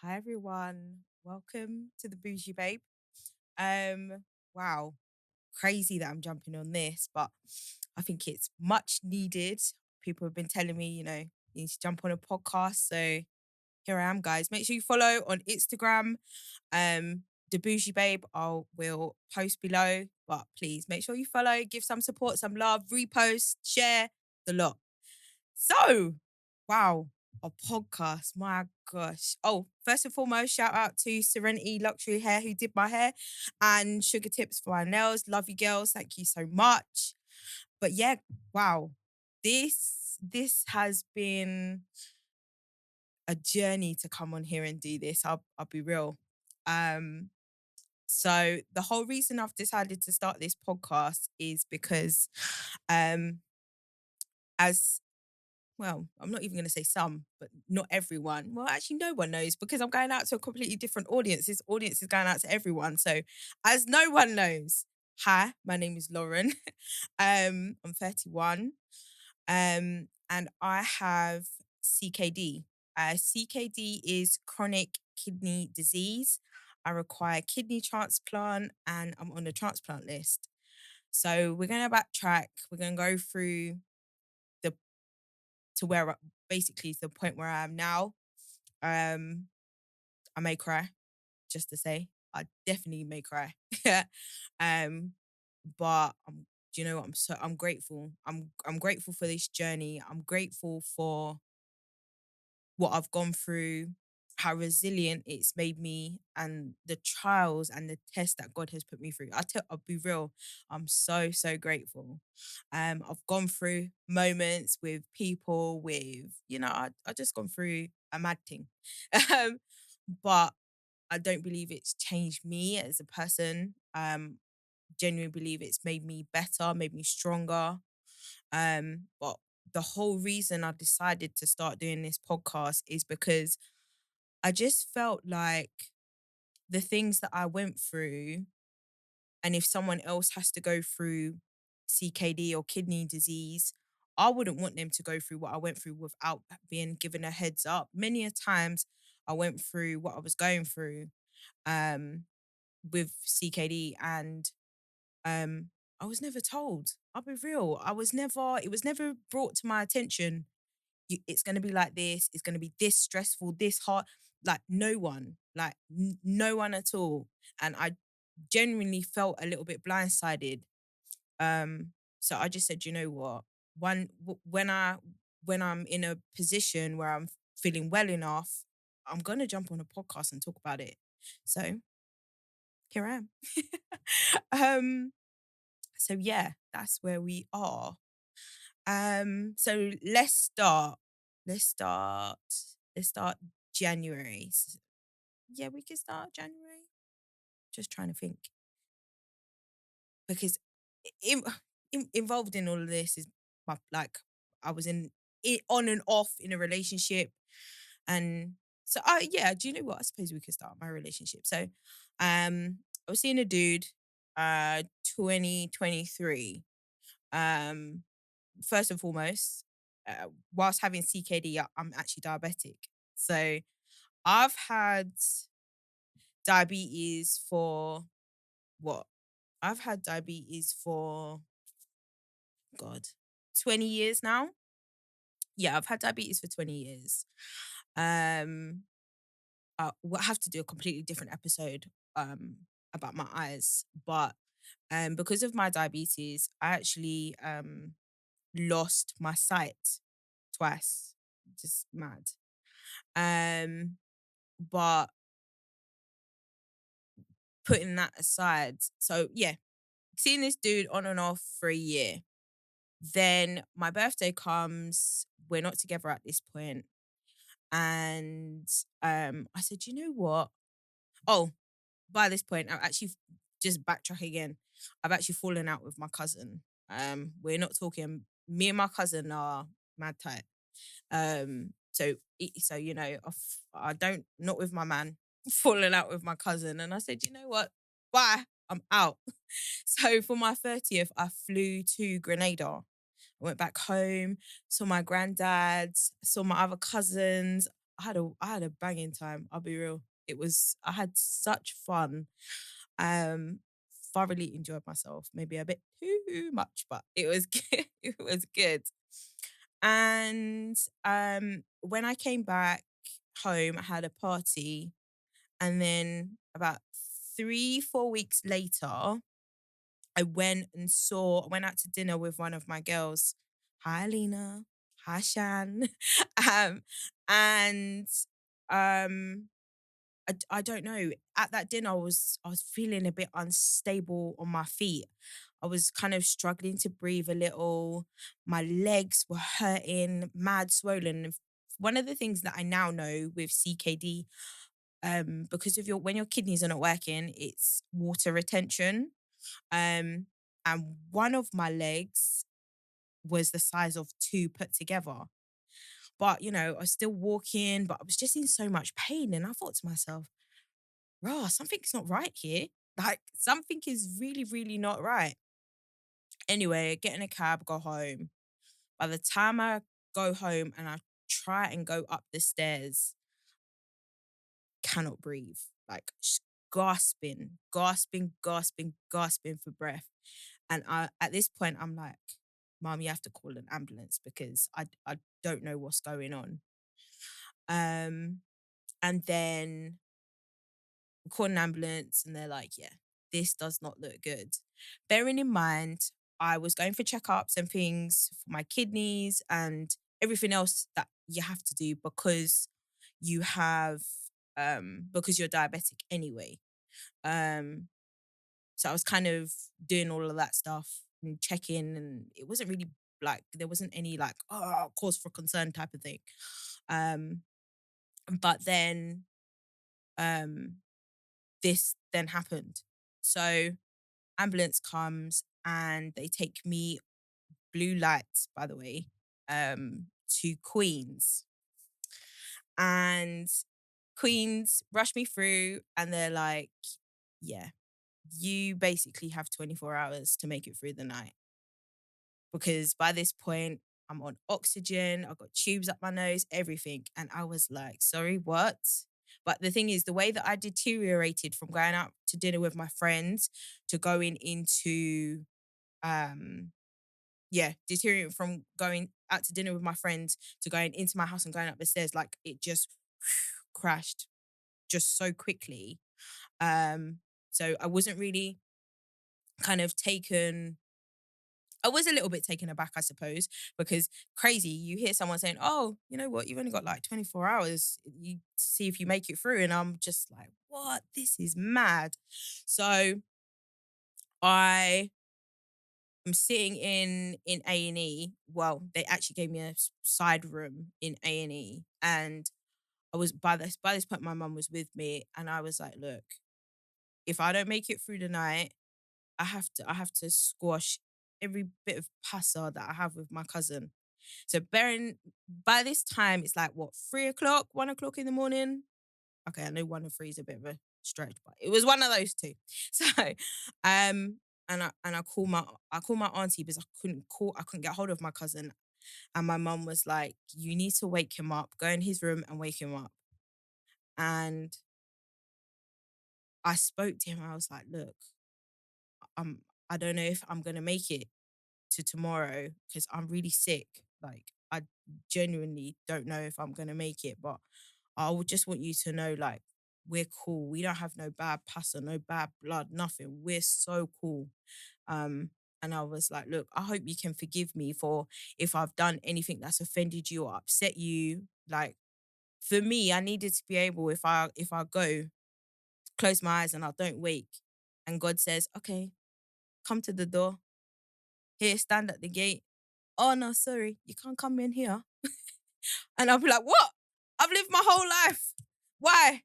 Hi everyone. Welcome to the Boujee Babe. Wow, crazy that I'm jumping on this, but I think it's much needed. People have been telling me, you need to jump on a podcast. So here I am, guys. Make sure you follow on Instagram. The Bougie Babe, I will post below. But please make sure you follow, give some support, some love, repost, share the lot. So, wow, a podcast. My gosh. Oh, first and foremost, shout out to Serenity Luxury Hair who did my hair and Sugar Tips for my nails. Love you girls. Thank you so much. But yeah, wow. This has been a journey to come on here and do this. I'll be real. Um so the whole reason I've decided to start this podcast is because um as well, I'm not even going to say some, but not everyone. Well, actually, no one knows because I'm going out to a completely different audience. This audience is going out to everyone. So, as no one knows, hi, my name is Lauren. I'm 31. And I have CKD. CKD is chronic kidney disease. I require kidney transplant, and I'm on the transplant list. So we're going to backtrack. We're going to go through the to where basically the point where I am now. Um, I may cry, just to say, I definitely may cry. um, but do you know what? I'm grateful. I'm grateful for this journey. I'm grateful for what I've gone through, how resilient it's made me, and the trials and the tests that God has put me through. I'll be real. I'm so grateful. I've gone through moments with people I just gone through a mad thing. um, but I don't believe it's changed me as a person. Genuinely believe it's made me better, made me stronger. But the whole reason I decided to start doing this podcast is because I just felt like the things that I went through, and if someone else has to go through CKD or kidney disease, I wouldn't want them to go through what I went through without being given a heads up. Many a times I went through what I was going through um, with CKD, and um, I was never told. I'll be real. It was never brought to my attention. It's going to be like this. It's going to be this stressful, this hard. Like no one at all. And I genuinely felt a little bit blindsided. So I just said, you know what? When I'm in a position where I'm feeling well enough, I'm gonna jump on a podcast and talk about it. So here I am. um, so yeah, that's where we are. So let's start. Let's start. Let's start January. Yeah, we can start January. Just trying to think because in, involved in all of this is my like I was on and off in a relationship, and so yeah. Do you know what? I suppose we could start my relationship. So, I was seeing a dude, 2023. Um, First and foremost, whilst having CKD, I'm actually diabetic. So I've had diabetes for what? I've had diabetes for God, 20 years now. Yeah, I've had diabetes for 20 years. Um, we'll have to do a completely different episode about my eyes, but because of my diabetes, I actually lost my sight twice. Just mad. Um, but putting that aside, so yeah, seeing this dude on and off for a year. Then my birthday comes. We're not together at this point, and I said, you know what? Oh, by this point, I've actually just backtrack again. I've actually fallen out with my cousin. We're not talking. Me and my cousin are mad tight. So I don't not with my man, falling out with my cousin, and I said, you know what? Bye, I'm out. So for my 30th, I flew to Grenada. I went back home, saw my granddad, saw my other cousins. I had a banging time. I'll be real. I had such fun. Um, Thoroughly enjoyed myself. Maybe a bit too much, but it was good. It was good. And when I came back home, I had a party, and then about 3, 4 weeks later, I went out to dinner with one of my girls. Hi, Lena. Hi, Shan. um, and um, I don't know. At that dinner, I was feeling a bit unstable on my feet. I was kind of struggling to breathe a little. My legs were hurting, mad swollen. One of the things that I now know with CKD, because of when your kidneys are not working, it's water retention. Um, and one of my legs was the size of two put together. But I was still walking, but I was just in so much pain. And I thought to myself, "Raw, something's not right here. Like something is really, really not right." Anyway, get in a cab, go home. By the time I go home and I try and go up the stairs, cannot breathe. Like gasping, gasping, gasping, gasping for breath. And at this point, I'm like, "Mom, you have to call an ambulance because I don't know what's going on." Um, and then we call an ambulance and they're like, "Yeah, this does not look good." Bearing in mind, I was going for checkups and things for my kidneys and everything else that you have to do you have because you're diabetic anyway. Um, so I was kind of doing all of that stuff and checking, and it wasn't really like there wasn't any like cause for concern type of thing. Um, but then um this then happened. So ambulance comes and they take me, blue lights, by the way, to Queens. And Queens rush me through and they're like, "Yeah, you basically have 24 hours to make it through the night." Because by this point, I'm on oxygen, I've got tubes up my nose, everything. And I was like, "Sorry, what?" But the thing is, the way that I deteriorated from going out to dinner with my friends to going into, um, yeah, deteriorating from going out to dinner with my friends to going into my house and going up the stairs, like it just crashed just so quickly. Um, so I wasn't really kind of taken I was a little bit taken aback, I suppose, because crazy, you hear someone saying, "Oh, you know what? You've only got like 24 hours to see if you make it through." And I'm just like, "What? This is mad." So I am sitting in A&E. Well, they actually gave me a side room in A&E. And I was by this point, my mum was with me, and I was like, "Look, if I don't make it through the night, I have to squash every bit of pasta that I have with my cousin." So bearing by this time, it's like what, 3 o'clock, 1 o'clock in the morning. Okay, I know 1 and 3 is a bit of a stretch, but it was one of those two. So, and I call my auntie because I couldn't get hold of my cousin, and my mum was like, "You need to wake him up. Go in his room and wake him up." And I spoke to him. I was like, "Look, I'm I don't know if I'm gonna make it to tomorrow because I'm really sick. Like, I genuinely don't know if I'm gonna make it, but I would just want you to know, like, we're cool. We don't have no bad pasta, no bad blood, nothing. We're so cool." Um, and I was like, "Look, I hope you can forgive me for if I've done anything that's offended you or upset you. Like, for me, I needed to be able, if I go, close my eyes and I don't wake, and God says, 'Okay, come to the door. Here, stand at the gate.' Oh no, sorry, you can't come in here." And I'll be like, "What? I've lived my whole life. Why?"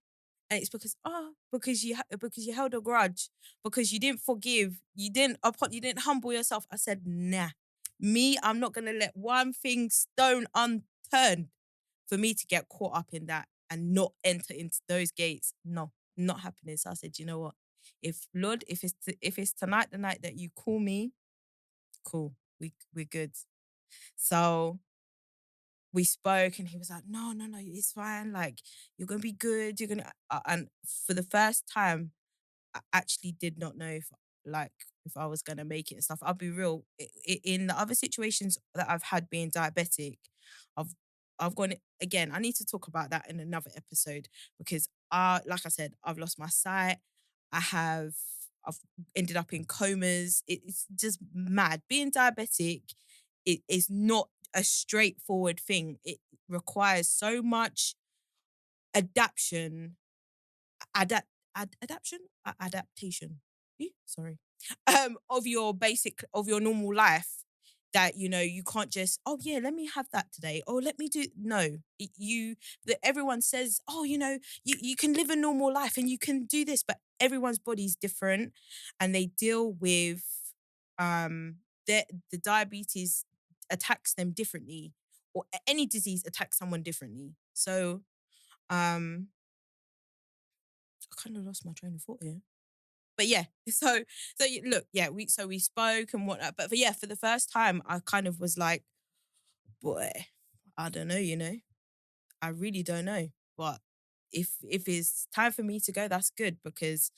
And it's because you held a grudge, because you didn't forgive, you didn't humble yourself. I said, "Nah, me, I'm not gonna let one thing stone unturned for me to get caught up in that and not enter into those gates. No, not happening." So I said, "You know what? If Lord, if it's tonight the night that you call me, cool, we're good." So we spoke and he was like, no, no, no, it's fine. Like, you're going to be good. You're going to, and for the first time, I actually did not know like, if I was going to make it and stuff. I'll be real. In the other situations that I've had being diabetic, I've, I've gone again. I need to talk about that in another episode because like I said, I've lost my sight. I've ended up in comas. It's just mad. Being diabetic, it is not a straightforward thing. It requires so much adaptation, adapt, adaptation, adaptation. Sorry, of your of your normal life. That you can't just, oh yeah, let me have that today. Oh, let me do no. That everyone says, oh, you can live a normal life and you can do this, but everyone's body's different, and they deal with um the diabetes attacks them differently, or any disease attacks someone differently. So I kind of lost my train of thought here. But yeah, look, yeah, we spoke and whatnot. But yeah, for the first time, I kind of was like, boy, I don't know, I really don't know. But if it's time for me to go, that's good because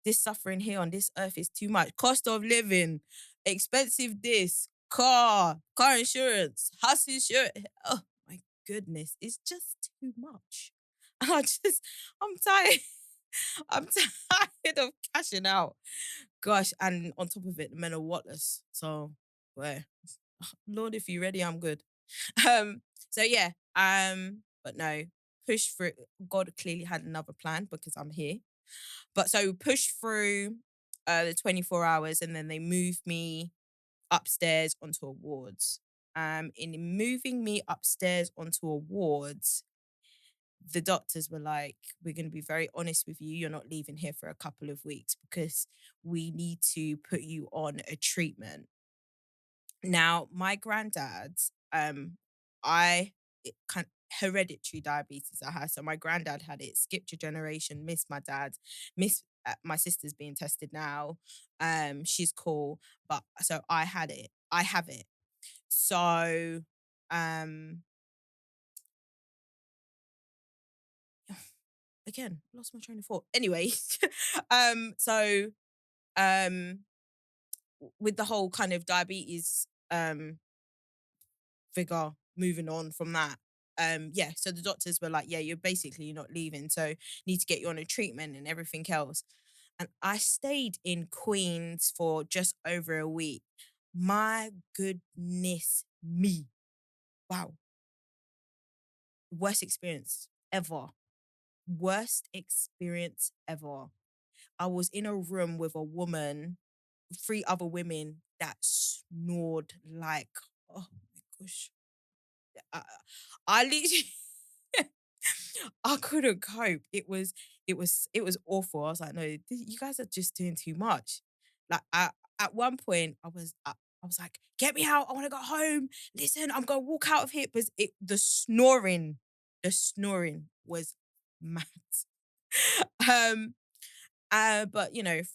this suffering here on this earth is too much. Cost of living, expensive this, car insurance, house insurance. Oh my goodness, it's just too much. I'm tired. I'm tired of cashing out. Gosh, and on top of it, the men are whatless. So, well, Lord, if you're ready, I'm good. Um, so yeah, but no, push through. God clearly had another plan because I'm here. But so push through the 24 hours, and then they moved me upstairs onto awards. In moving me upstairs onto awards, the doctors were like, we're going to be very honest with you. You're not leaving here for a couple of weeks because we need to put you on a treatment. Now, my granddad, I kind hereditary diabetes I had. So my granddad had it, skipped a generation, missed my dad, miss my sister's being tested now. She's cool, but so I had it. I have it. So, um, again, lost my train of thought. Anyway, so um, with the whole kind of diabetes figure, moving on from that. Yeah, so the doctors were like, yeah, you're basically not leaving, so need to get you on a treatment and everything else. And I stayed in Queens for just over a week. My goodness me. Wow. Worst experience ever. Worst experience ever. I was in a room with a woman, three other women that snored like, oh my gosh. I, I literally, I couldn't cope. It was awful. I was like, no, you guys are just doing too much. Like, at one point, I was like, get me out. I want to go home. Listen, I'm gonna walk out of here because the snoring was mad. um, but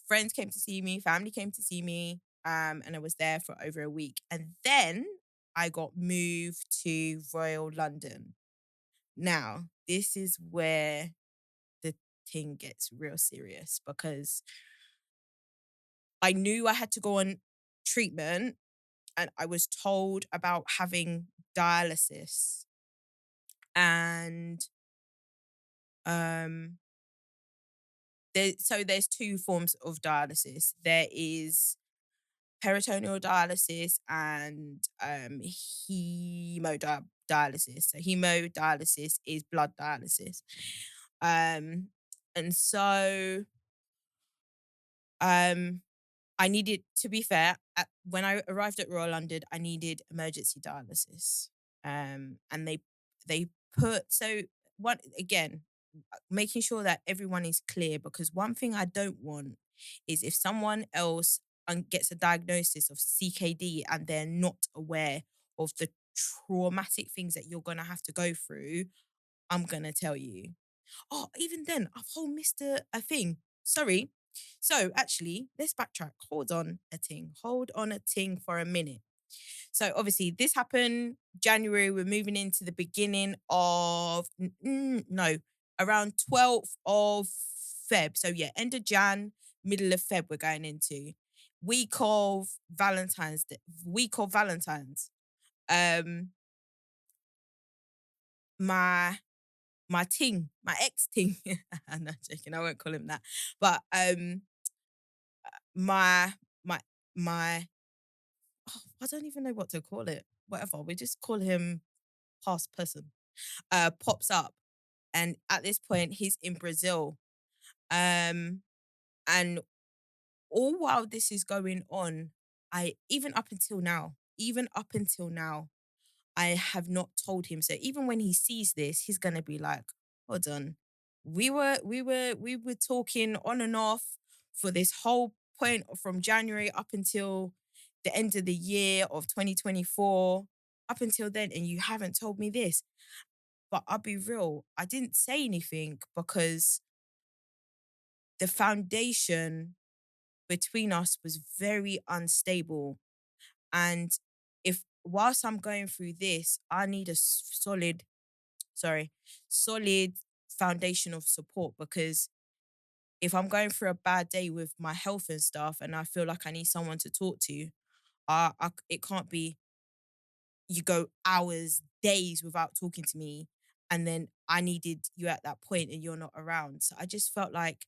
friends came to see me, family came to see me, and I was there for over a week. And then I got moved to Royal London. Now, this is where the thing gets real serious because I knew I had to go on treatment and I was told about having dialysis. And um there's two forms of dialysis. There is peritoneal dialysis and hemodialysis. So hemodialysis is blood dialysis. Um and so um I needed, to be fair, when I arrived at Royal London, I needed emergency dialysis. And they put so one again, making sure that everyone is clear because one thing I don't want is if someone else gets a diagnosis of CKD and they're not aware of the traumatic things that you're gonna have to go through, I'm gonna tell you. Oh, even then, I've whole missed a thing. Sorry. So actually, let's backtrack. Hold on a ting. Hold on a ting for a minute. So obviously this happened January. We're moving into the beginning of no, around 12th of Feb. So yeah, end of Jan, middle of Feb we're going into. Week of Valentine's Day, week of Valentine's. Um my my ex ting. I'm not joking, I won't call him that. But my my my I don't even know what to call it. Whatever. We just call him past person. Pops up. And at this point, he's in Brazil. Um, and all while this is going on, I even up until now, I have not told him. So even when he sees this, he's gonna be like, hold on. We were talking on and off for this whole point from January up until the end of the year of 2024, up until then, and you haven't told me this. But I'll be real, I didn't say anything because the foundation between us was very unstable. And if whilst I'm going through this, I need a solid foundation of support, because if I'm going through a bad day with my health and stuff and I feel like I need someone to talk to, it can't be you go hours, days without talking to me, and then I needed you at that point and you're not around. So I just felt like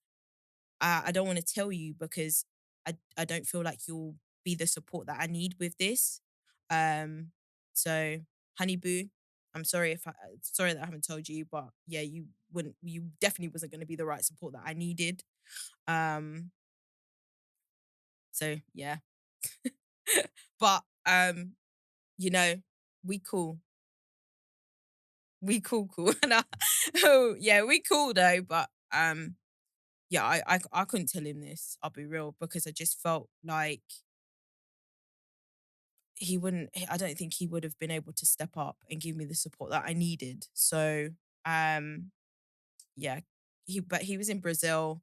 I don't want to tell you because I don't feel like you'll be the support that I need with this. Um, so honey boo, I'm sorry if sorry that I haven't told you, but yeah, you definitely wasn't going to be the right support that I needed. Um, so yeah, but you know, we cool, cool. And oh yeah, we cool though, but yeah, I couldn't tell him this. I'll be real, because I just felt like he wouldn't. I don't think he would have been able to step up and give me the support that I needed. So um, yeah, but he was in Brazil.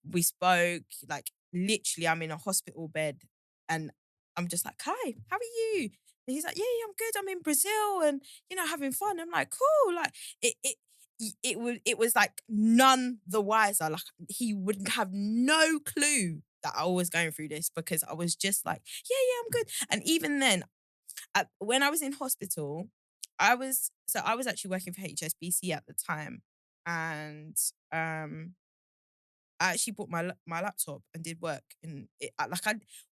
We spoke, like literally I'm in a hospital bed and I'm just like, hi, how are you? And he's like, yeah, yeah, I'm good, I'm in Brazil and having fun. I'm like, cool. Like it was like none the wiser. Like he would have no clue that I was going through this, because I was just like, yeah, yeah, I'm good. And even then, when I was in hospital, I was actually working for HSBC at the time. And I actually bought my laptop and did work. And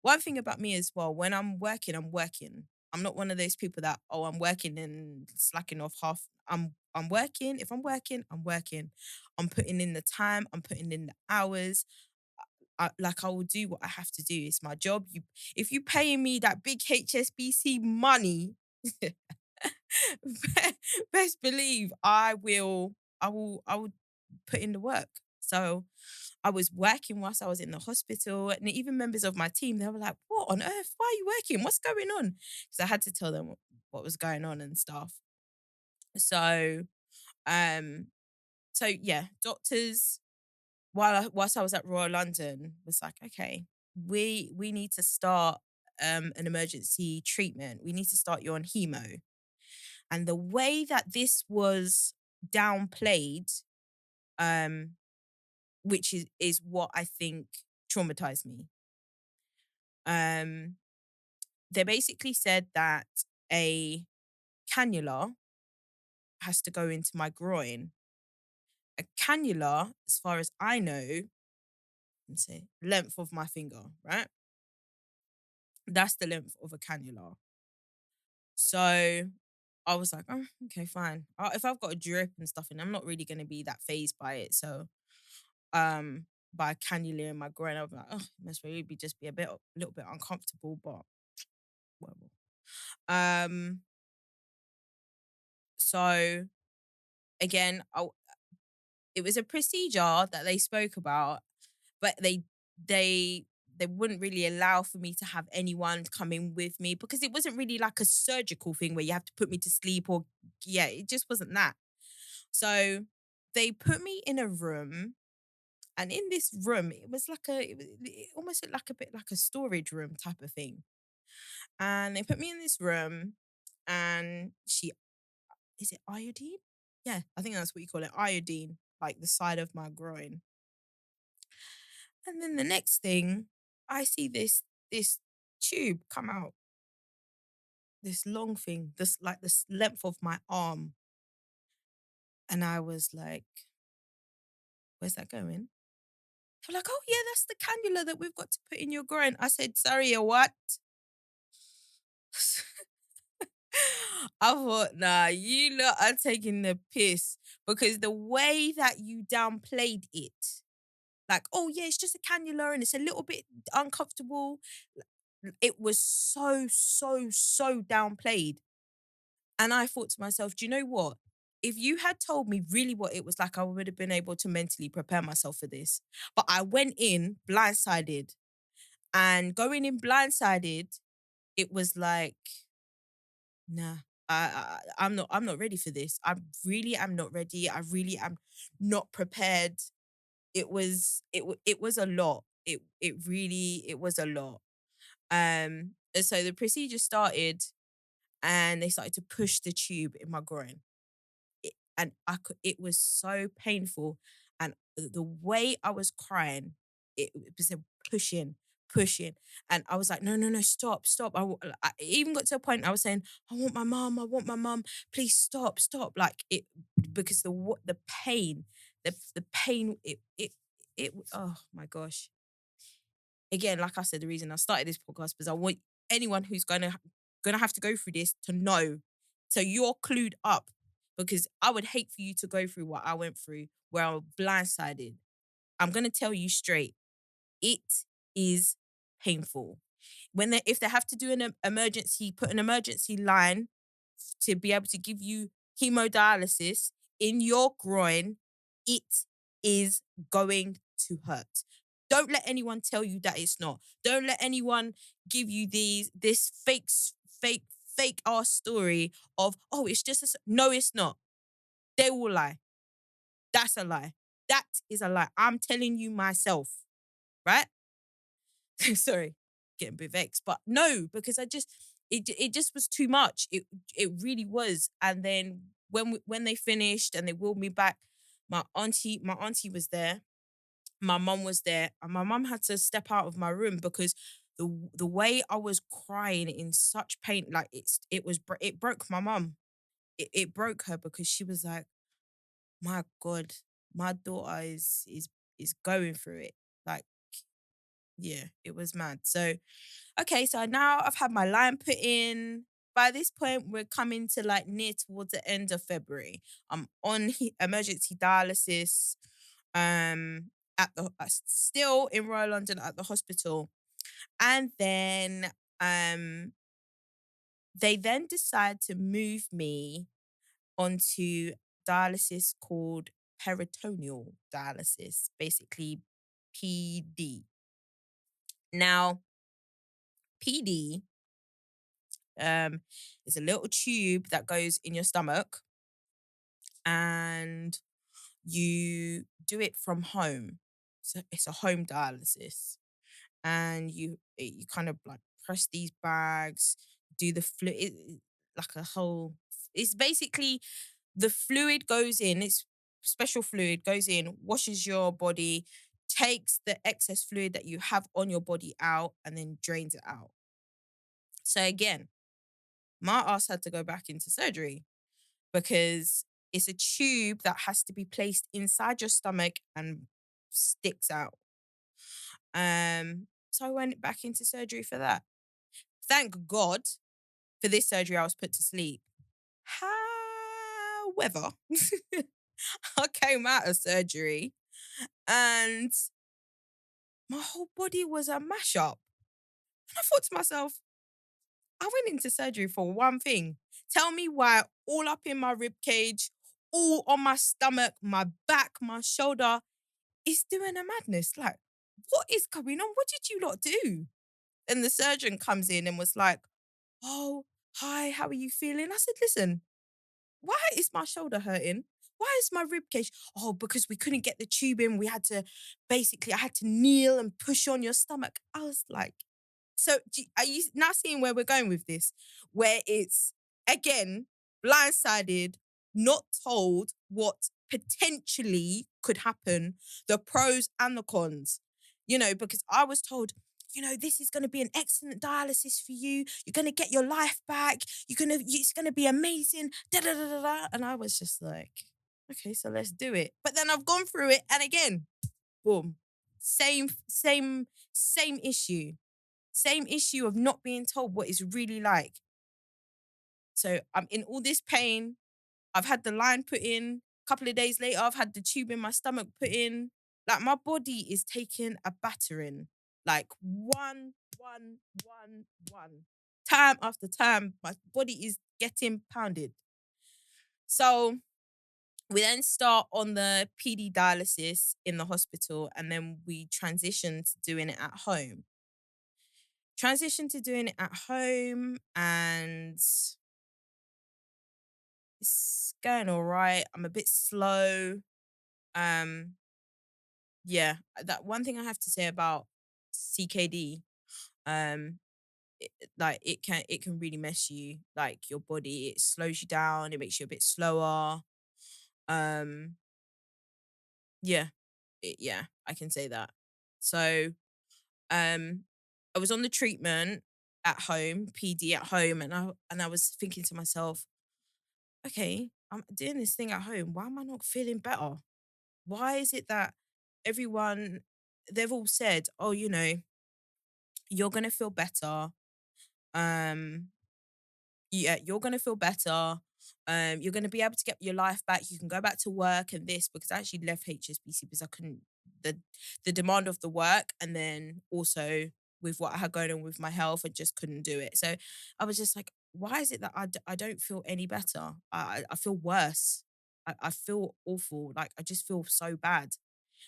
one thing about me as well, when I'm working, I'm working. I'm not one of those people that, oh, I'm working and slacking off half. I'm working. If I'm working, I'm working. I'm putting in the time. I'm putting in the hours. I will do what I have to do. It's my job. If you paying me that big HSBC money, best believe I will put in the work. So I was working whilst I was in the hospital, and even members of my team, they were like, what on earth? Why are you working? What's going on? Because I had to tell them what was going on and stuff. So um yeah, doctors, whilst I was at Royal London, was like, okay, we need to start an emergency treatment. We need to start you on hemo. And the way that this was downplayed, um, which is what I think traumatized me. Um, they basically said that a cannula has to go into my groin. A cannula, as far as I know, let's say length of my finger, right? That's the length of a cannula. So I was like, oh, okay, fine. If I've got a drip and stuff, and I'm not really going to be that phased by it. So by a cannula in my groin, I was like, oh, it must really be just be a little bit uncomfortable, but whatever. So again, it was a procedure that they spoke about, but they they wouldn't really allow for me to have anyone come in with me, because it wasn't really like a surgical thing where you have to put me to sleep, or yeah, it just wasn't that. So they put me in a room, and in this room, it almost looked like a bit like a storage room type of thing. And they put me in this room and is it iodine? Yeah, I think that's what you call it, iodine, like the side of my groin. And then the next thing, I see this tube come out, this long thing, this like this length of my arm. And I was like, where's that going? They're like, oh yeah, that's the cannula that we've got to put in your groin. I said, sorry, a what? I thought, nah, you lot are taking the piss because the way that you downplayed it, like, oh yeah, it's just a cannula and it's a little bit uncomfortable. It was so downplayed. And I thought to myself, do you know what? If you had told me really what it was like, I would have been able to mentally prepare myself for this. But I went in blindsided. And going in blindsided, it was like, nah, I'm not ready for this. I really am not ready. I really am not prepared. It was a lot. It was a lot. And so the procedure started and they started to push the tube in my groin. And it was so painful. And the way I was crying, it was a pushing. And I was like, no, no, no, stop. I even got to a point I was saying, I want my mom. Please stop. Like it, because the pain, the pain, oh my gosh. Again, like I said, the reason I started this podcast because I want anyone who's gonna have to go through this to know, so you're clued up. Because I would hate for you to go through what I went through, where I was blindsided. I'm gonna tell you straight, it is painful. If they have to do put an emergency line to be able to give you hemodialysis in your groin, it is going to hurt. Don't let anyone tell you that it's not. Don't let anyone give you this fake, fake ass story of, oh, it's just no, it's not. They will lie. That's a lie. That is a lie. I'm telling you myself, right? Sorry, getting a bit vexed, but no, because it just was too much. It really was. And then when they finished and they wheeled me back, my auntie was there, my mum was there, and my mum had to step out of my room because the way I was crying in such pain, like it broke my mum. It broke her because she was like, my God, my daughter is going through it. Like, yeah, it was mad. So, okay, so now I've had my line put in. By this point, we're coming to like near towards the end of February. I'm on emergency dialysis. At the still in Royal London at the hospital, and then they then decide to move me onto dialysis called peritoneal dialysis, basically PD. Now, PD is a little tube that goes in your stomach and you do it from home. So it's a home dialysis. And you kind of like press these bags, do the fluid, like a whole, it's basically the fluid goes in, it's special fluid goes in, washes your body, takes the excess fluid that you have on your body out, and then drains it out. So again, my ass had to go back into surgery because it's a tube that has to be placed inside your stomach and sticks out. So I went back into surgery for that. Thank God for this surgery, I was put to sleep. However, I came out of surgery and my whole body was a mashup. And I thought to myself, I went into surgery for one thing. Tell me why all up in my rib cage, all on my stomach, my back, my shoulder is doing a madness. Like, what is going on? What did you lot do? And the surgeon comes in and was like, oh, hi, how are you feeling? I said, listen, why is my shoulder hurting? Why is my rib cage? Oh, because we couldn't get the tube in. I had to kneel and push on your stomach. I was like, So are you now seeing where we're going with this? Where it's again blindsided, not told what potentially could happen, the pros and the cons. Because I was told, this is going to be an excellent dialysis for you. You're going to get your life back. It's going to be amazing. Da, da, da, da, da. And I was just like, okay, so let's do it. But then I've gone through it, and again, boom, same issue. Same issue of not being told what it's really like. So I'm in all this pain. I've had the line put in. A couple of days later, I've had the tube in my stomach put in. Like, my body is taking a battering. Like, one. Time after time, my body is getting pounded. So we then start on the PD dialysis in the hospital, and then we transition to doing it at home. And it's going all right. I'm a bit slow. Um, yeah, that one thing I have to say about CKD, um, it can really mess you, like your body. It slows you down. It makes you a bit slower. Um, yeah, yeah, I can say that. So, um, I was on the treatment at home, PD at home, and I was thinking to myself, okay, I'm doing this thing at home. Why am I not feeling better? Why is it that everyone, they've all said, oh, you're going to feel better. Um, yeah, you're going to feel better. You're going to be able to get your life back. You can go back to work and this, because I actually left HSBC because I couldn't, the demand of the work, and then also with what I had going on with my health, I just couldn't do it. So I was just like, why is it that I don't feel any better? I feel worse. I feel awful. Like, I just feel so bad.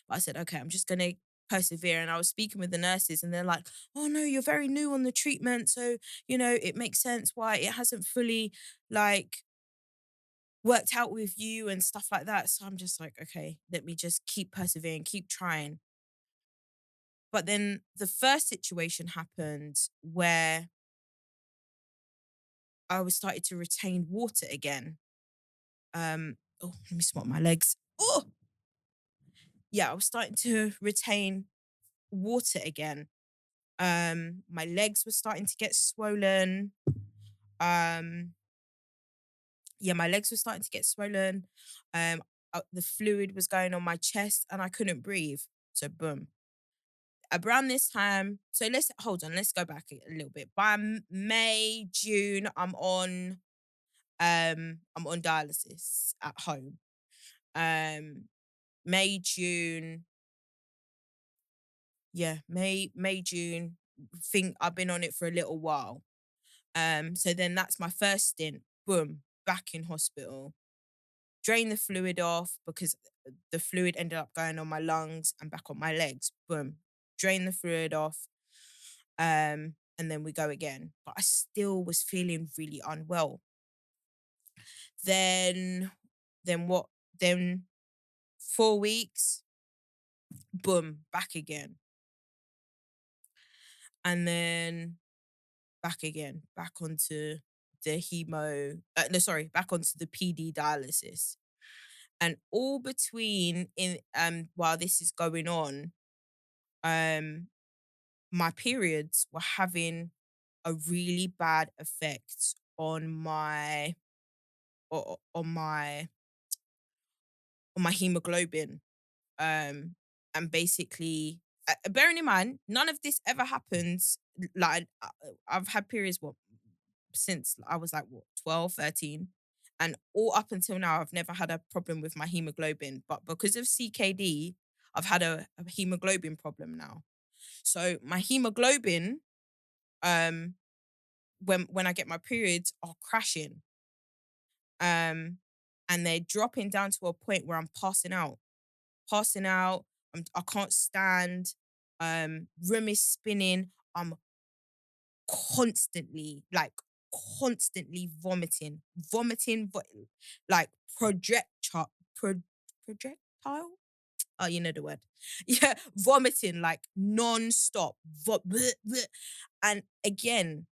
But I said, okay, I'm just going to persevere. And I was speaking with the nurses, and they're like, oh no, you're very new on the treatment. So, it makes sense why it hasn't fully like worked out with you and stuff like that. So I'm just like, okay, let me just keep persevering, keep trying. But then the first situation happened where I was started to retain water again. Let me swap my legs. Oh, yeah, I was starting to retain water again. My legs were starting to get swollen. Um, yeah, my legs were starting to get swollen. The fluid was going on my chest, and I couldn't breathe. So boom. Around this time, so let's go back a little bit. By May, June, I'm on dialysis at home. May, June, yeah, May, June. Think I've been on it for a little while. So then that's my first stint. Boom, back in hospital. Drain the fluid off because the fluid ended up going on my lungs and back on my legs. Boom, drain the fluid off. And then we go again. But I still was feeling really unwell. Then what? Then 4 weeks, boom, back again. And then back again, back onto the back onto the PD dialysis. And all between while this is going on, my periods were having a really bad effect on my on my hemoglobin. And basically, bearing in mind, none of this ever happens. Like, I've had periods since I was like 12, 13, and all up until now, I've never had a problem with my hemoglobin. But because of CKD, I've had a hemoglobin problem now. So my hemoglobin, um, when I get my periods, are crashing. And they're dropping down to a point where I'm passing out. I can't stand. Room is spinning. I'm constantly, like constantly like projectile. Oh, you know the word. Yeah, vomiting like non-stop. And again,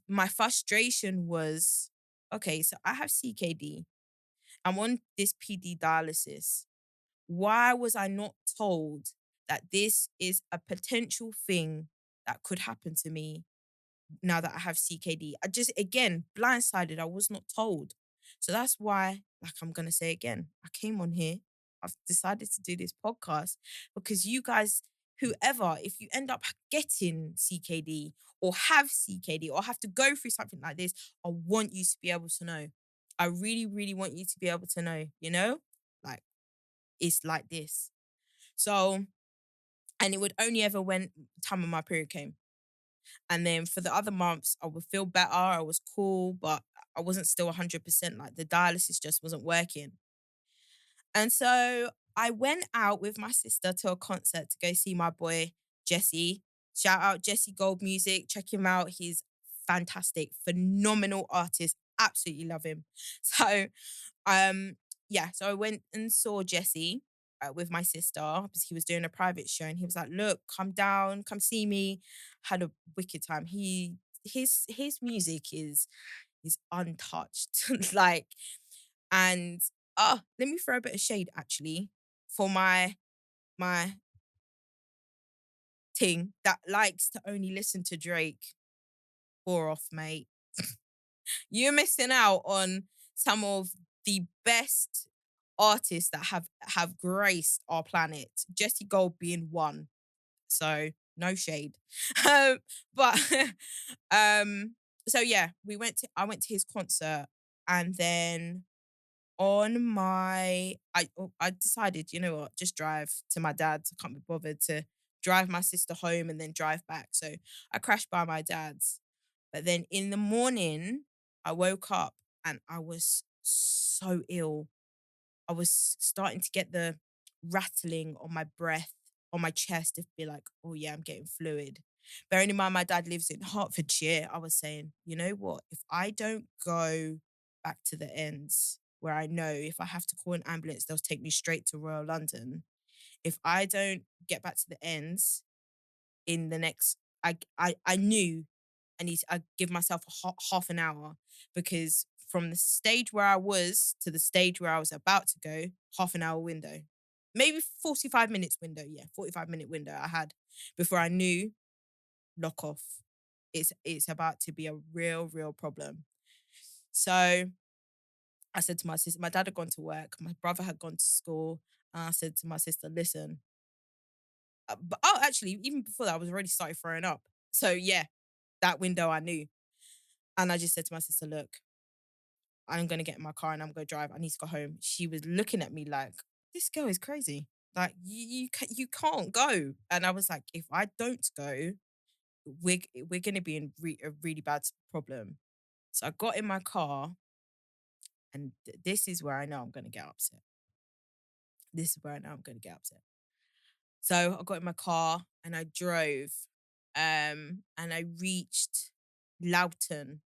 my frustration was, okay, so I have CKD. I'm on this PD dialysis. Why was I not told that this is a potential thing that could happen to me now that I have CKD? I just, again, blindsided. I was not told. So that's why, like I'm going to say again, I came on here. I've decided to do this podcast because you guys, whoever, if you end up getting CKD or have CKD or have to go through something like this, I want you to be able to know. I really, really want you to be able to know, like it's like this. So, and it would only ever when time of my period came. And then for the other months, I would feel better. I was cool, but I wasn't still 100%. Like the dialysis just wasn't working. And so I went out with my sister to a concert to go see my boy, Jesse. Shout out Jesse Gold Music. Check him out. He's fantastic, phenomenal artist. Absolutely love him. So, um, yeah, so I went and saw Jesse with my sister because he was doing a private show, and he was like, "Look, come down, come see me." Had a wicked time. His music is untouched, like, and let me throw a bit of shade actually for my ting that likes to only listen to Drake. Or off, mate. You're missing out on some of the best artists that have graced our planet. Jesse Gold being one. So no shade. Um, but um, so yeah, I went to his concert, and then on my I decided, you know what, just drive to my dad's. I can't be bothered to drive my sister home and then drive back. So I crashed by my dad's. But then in the morning, I woke up and I was so ill. I was starting to get the rattling on my breath, on my chest, to be like, oh yeah, I'm getting fluid. Bearing in mind, my dad lives in Hertfordshire, I was saying, you know what? If I don't go back to the ends where I know if I have to call an ambulance, they'll take me straight to Royal London. If I don't get back to the ends in the next, I knew I give myself half an hour, because from the stage where I was to the stage where I was about to go, half an hour window, maybe 45 minutes window. Yeah, 45-minute window I had before I knew lock off. It's about to be a real problem. So I said to my sister, my dad had gone to work, my brother had gone to school, and I said to my sister, listen, but actually, even before that, I was already started throwing up. So yeah, that window I knew. And I just said to my sister, look, I'm going to get in my car and I'm going to drive. I need to go home. She was looking at me like, this girl is crazy. Like, you can't go. And I was like, if I don't go, we're going to be in a really bad problem. So I got in my car, and this is where I know I'm going to get upset. This is where I know I'm going to get upset. So I got in my car and I drove, and I reached Loughton.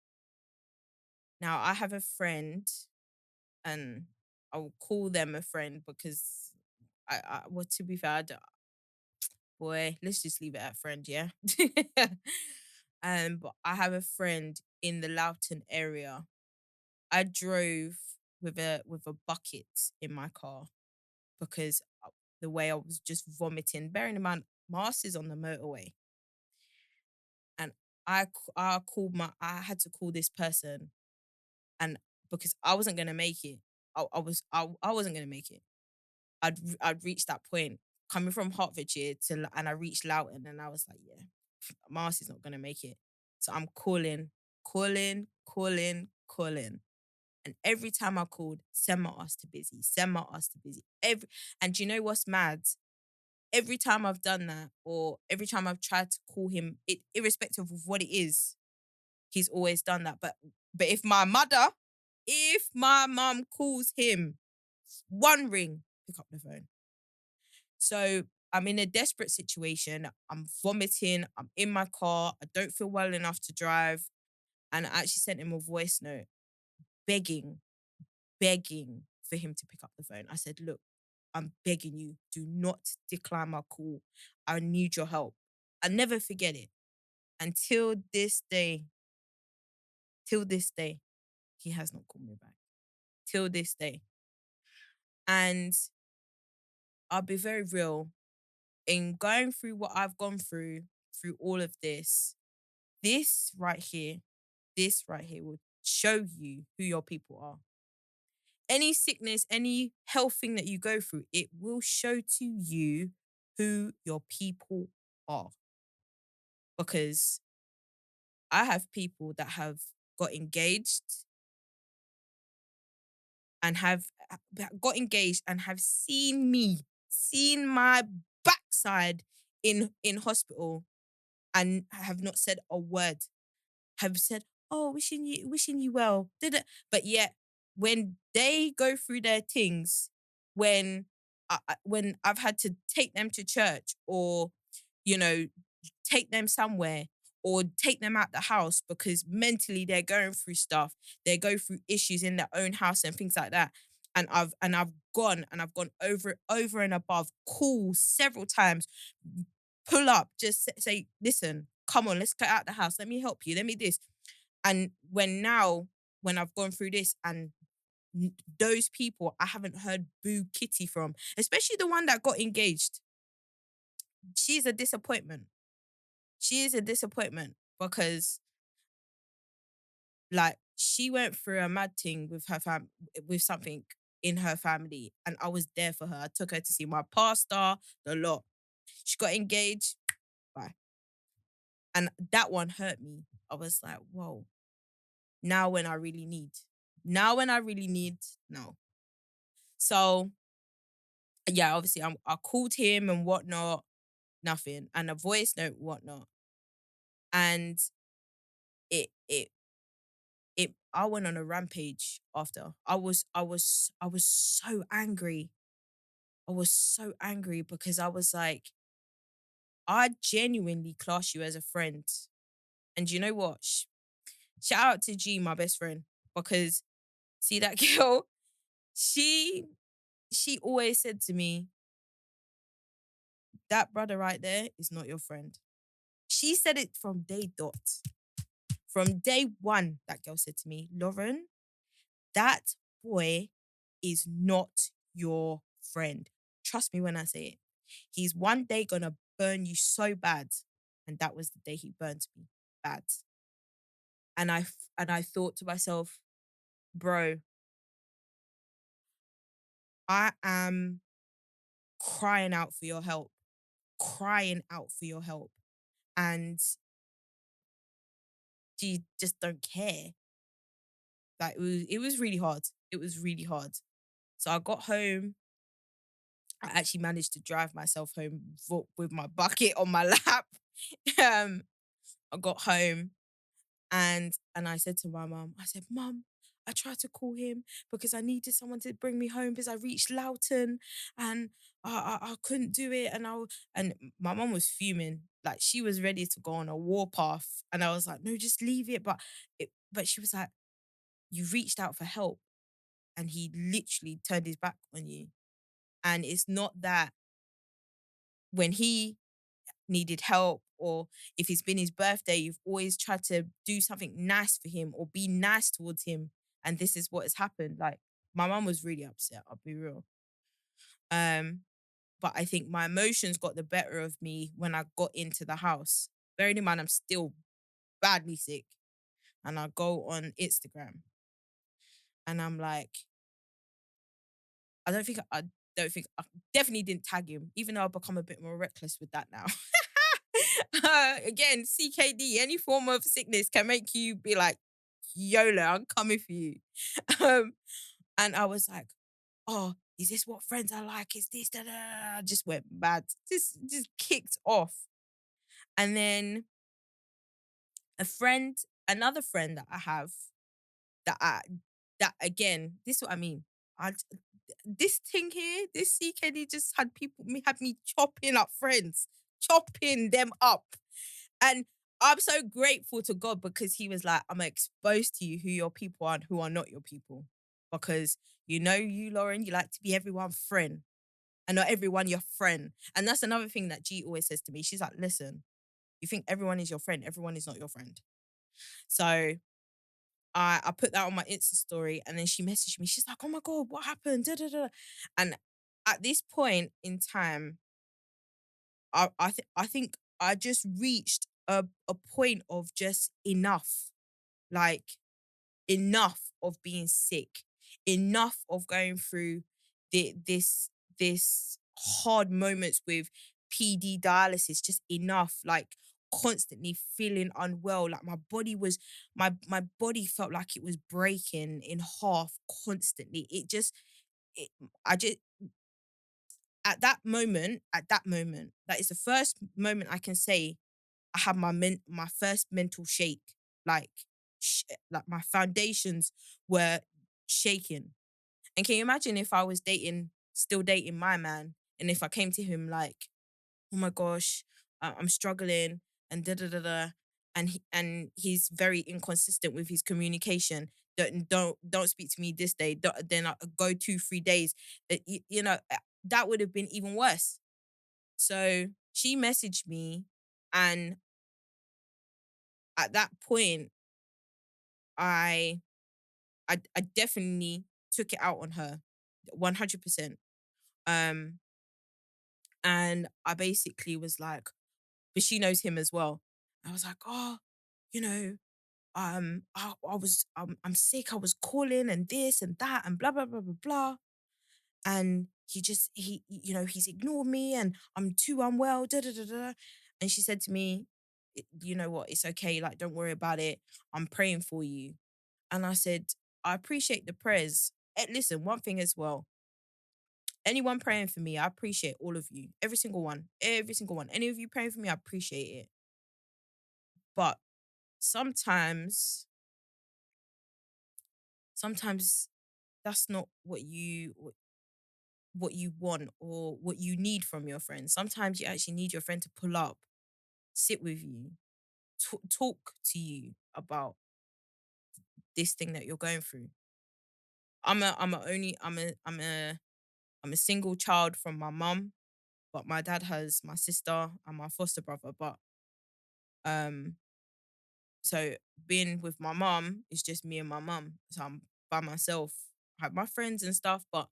Now I have a friend, and I will call them a friend because well, to be fair, boy, let's just leave it at friend, yeah. But I have a friend in the Loughton area. I drove with a bucket in my car because the way I was just vomiting. Bearing in mind, my ass is on the motorway, and I had to call this person, and because I wasn't gonna make it, I wasn't gonna make it. I'd reached that point coming from Hertfordshire and I reached Loughton, and I was like, yeah, my ass is not gonna make it. So I'm calling. And every time I called, send my ass to busy, send my ass to busy. And do you know what's mad? Every time I've done that, or every time I've tried to call him, irrespective of what it is, he's always done that. But if my mum calls him, one ring, pick up the phone. So I'm in a desperate situation. I'm vomiting. I'm in my car. I don't feel well enough to drive. And I actually sent him a voice note begging, begging for him to pick up the phone. I said, look, I'm begging you, do not decline my call. I need your help. I never forget it. Until this day, he has not called me back. Till this day. And I'll be very real. In going through what I've gone through all of this right here, will show you who your people are. Any sickness, any health thing that you go through, it will show to you who your people are. Because I have people that have got engaged and have seen my backside in hospital and have not said a word. Have said, "Oh, wishing you well." But yet, when they go through their things, when I've had to take them to church or, you know, take them somewhere or take them out the house because mentally they're going through stuff, they go through issues in their own house and things like that. And I've gone over and above, call several times, pull up, just say, listen, come on, let's get out the house. Let me help you. Let me this. And when I've gone through this and those people I haven't heard boo Kitty from, especially the one that got engaged, she's a disappointment. She is a disappointment because like she went through a mad thing with with something in her family, and I was there for her. I took her to see my pastor, the lot. She got engaged. Bye. And that one hurt me. I was like, whoa. Now when I really need. No. So yeah, obviously I called him and whatnot, nothing. And a voice note, whatnot. And it I went on a rampage after. I was so angry. I was so angry because I was like, I genuinely class you as a friend. And you know what? Shout out to G, my best friend, because see that girl, she always said to me, that brother right there is not your friend. She said it from day dot. From day one, that girl said to me, Lauren, that boy is not your friend. Trust me when I say it. He's one day gonna burn you so bad. And that was the day he burned me bad. And I thought to myself, bro, I am crying out for your help. Crying out for your help. And you just don't care. Like it was really hard. It was really hard. So I got home. I actually managed to drive myself home with my bucket on my lap. um, I got home and I said to my mum, I said, Mum, I tried to call him because I needed someone to bring me home because I reached Loughton and I couldn't do it. And my mum was fuming. Like she was ready to go on a warpath. And I was like, no, just leave it. But she was like, you reached out for help and he literally turned his back on you. And it's not that when he needed help or if it's been his birthday, you've always tried to do something nice for him or be nice towards him. And this is what has happened. Like my mum was really upset, I'll be real. But I think my emotions got the better of me when I got into the house. Bearing in mind, I'm still badly sick. And I go on Instagram and I'm like, I definitely didn't tag him, even though I've become a bit more reckless with that now. Again, CKD, any form of sickness can make you be like, YOLO, I'm coming for you. Um, and I was like, oh, is this what friends are like? Is this, da, da, da. I just went mad. Just kicked off. And then another friend that I have, that again, this is what I mean. This thing here, this CKD just had me chopping up friends, chopping them up. And I'm so grateful to God because he was like, I'm exposed to you who your people are and who are not your people. Because you, Lauren, you like to be everyone's friend and not everyone your friend. And that's another thing that G always says to me. She's like, listen, You think everyone is your friend. Everyone is not your friend. So I put that on my Insta story, and then she messaged me. She's like, "Oh my God, what happened?" Da, da, da. And at this point in time, I think I just reached a point of just enough. Like, enough of being sick, enough of going through this hard moments with PD dialysis, just enough. Like, constantly feeling unwell. Like, my body felt like it was breaking in half constantly. It, I just at that moment, that is the first moment I can say I had my first mental shake. Like, like my foundations were shaking. And can you imagine if I was still dating my man, and if I came to him like, "Oh my gosh, I'm struggling," and da da da da, and he's very inconsistent with his communication. Don't speak to me this day. Then I go 2 3 days. That would have been even worse. So she messaged me, and at that point, I I definitely took it out on her, 100%. Um, and I basically was like, but she knows him as well. I was like, "Oh, you know, I'm sick. I was calling and this and that and blah blah blah blah blah." And he's ignored me, and I'm too unwell. Da da da da. And she said to me, "You know what? It's okay. Like, don't worry about it. I'm praying for you." And I said, "I appreciate the prayers. Listen, one thing as well. Anyone praying for me, I appreciate all of you. Every single one. Every single one. Any of you praying for me, I appreciate it. But sometimes, sometimes that's not what you want or what you need from your friend. Sometimes you actually need your friend to pull up, sit with you, talk to you about this thing that you're going through." I'm a single child from my mum, but my dad has my sister and my foster brother. But um, so being with my mum is just me and my mum. So I'm by myself. I have my friends and stuff, but